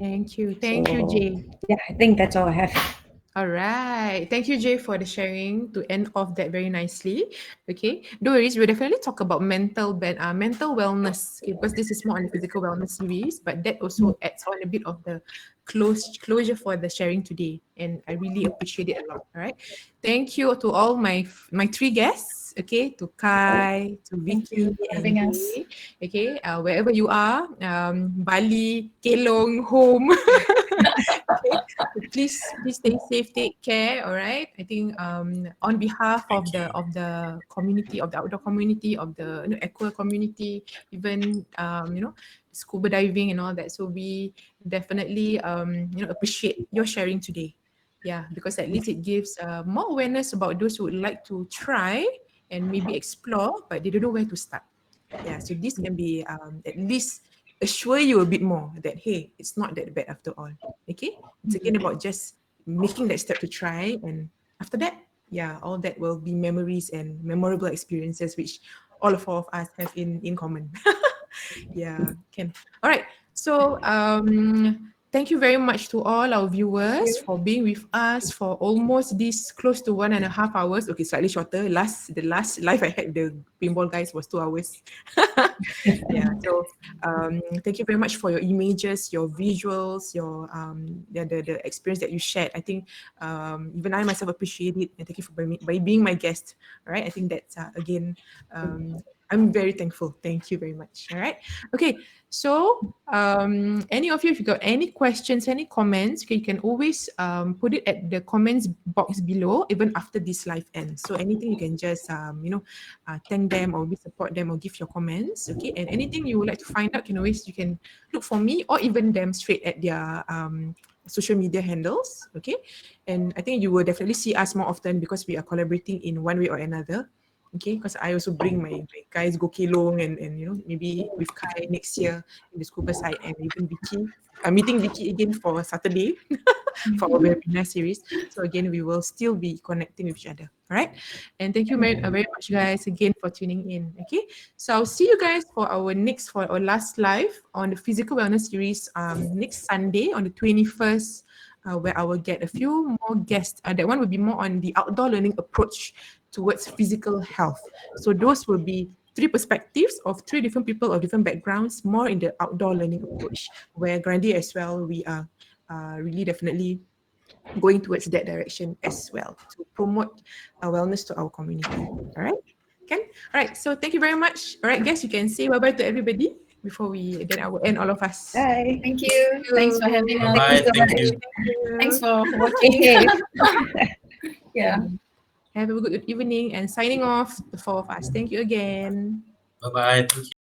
Thank you, Jay. Yeah, I think that's all I have. All right. Thank you, Jay, for the sharing to end off that very nicely. Okay. No worries. We'll definitely talk about mental wellness, okay, because this is more on the physical wellness series, but that also adds on a bit of the closure for the sharing today. And I really appreciate it a lot. All right. Thank you to all my three guests. Okay, to Kai, to Vicky, you for having and us. Jay. Okay, wherever you are, Bali, Kelong, home. Okay. Please stay safe, take care. All right. I think on behalf of the community, of the outdoor community, of the aqua community, even scuba diving and all that. So we definitely appreciate your sharing today. Yeah, because at least it gives more awareness about those who would like to try and maybe explore, but they don't know where to start. Yeah, so this can be at least assure you a bit more that hey, it's not that bad after all. Okay, it's again about just making that step to try, and after that, yeah, all that will be memories and memorable experiences which all of us have in common. Yeah, can. All right. So thank you very much to all our viewers for being with us for almost this close to 1.5 hours. Okay, slightly shorter. The last live I had the pinball guys was 2 hours. Yeah, so thank you very much for your images, your visuals, your the experience that you shared. I think even I myself appreciate it, and thank you for by being my guest. All right, I think that's again I'm very thankful. Thank you very much. All right. Okay. So, any of you, if you got any questions, any comments, okay, you can always put it at the comments box below, even after this live ends. So, anything you can just, thank them or support them or give your comments. Okay. And anything you would like to find out, you can look for me or even them straight at their social media handles. Okay. And I think you will definitely see us more often because we are collaborating in one way or another. Okay, because I also bring my guys go Kelong and maybe with Kai next year in the scuba side, and even Vicky. I'm meeting Vicky again for Saturday for our webinar series. So again, we will still be connecting with each other. All right, and thank you very much, guys, again for tuning in. Okay, so I'll see you guys for our last live on the physical wellness series next Sunday on the 21st. Where I will get a few more guests. That one will be more on the outdoor learning approach towards physical health. So those will be 3 perspectives of 3 different people of different backgrounds, more in the outdoor learning approach, where Grandi as well, we are really definitely going towards that direction as well to promote wellness to our community. All right? Okay? All right. So thank you very much. All right, guys, you can say bye-bye to everybody before then I will end all of us. Bye. Thank you. Thanks for having us. Bye. Thank you. Thanks for watching. Yeah. Have a good evening and signing off, the 4 of us. Thank you again. Bye bye. Thank you.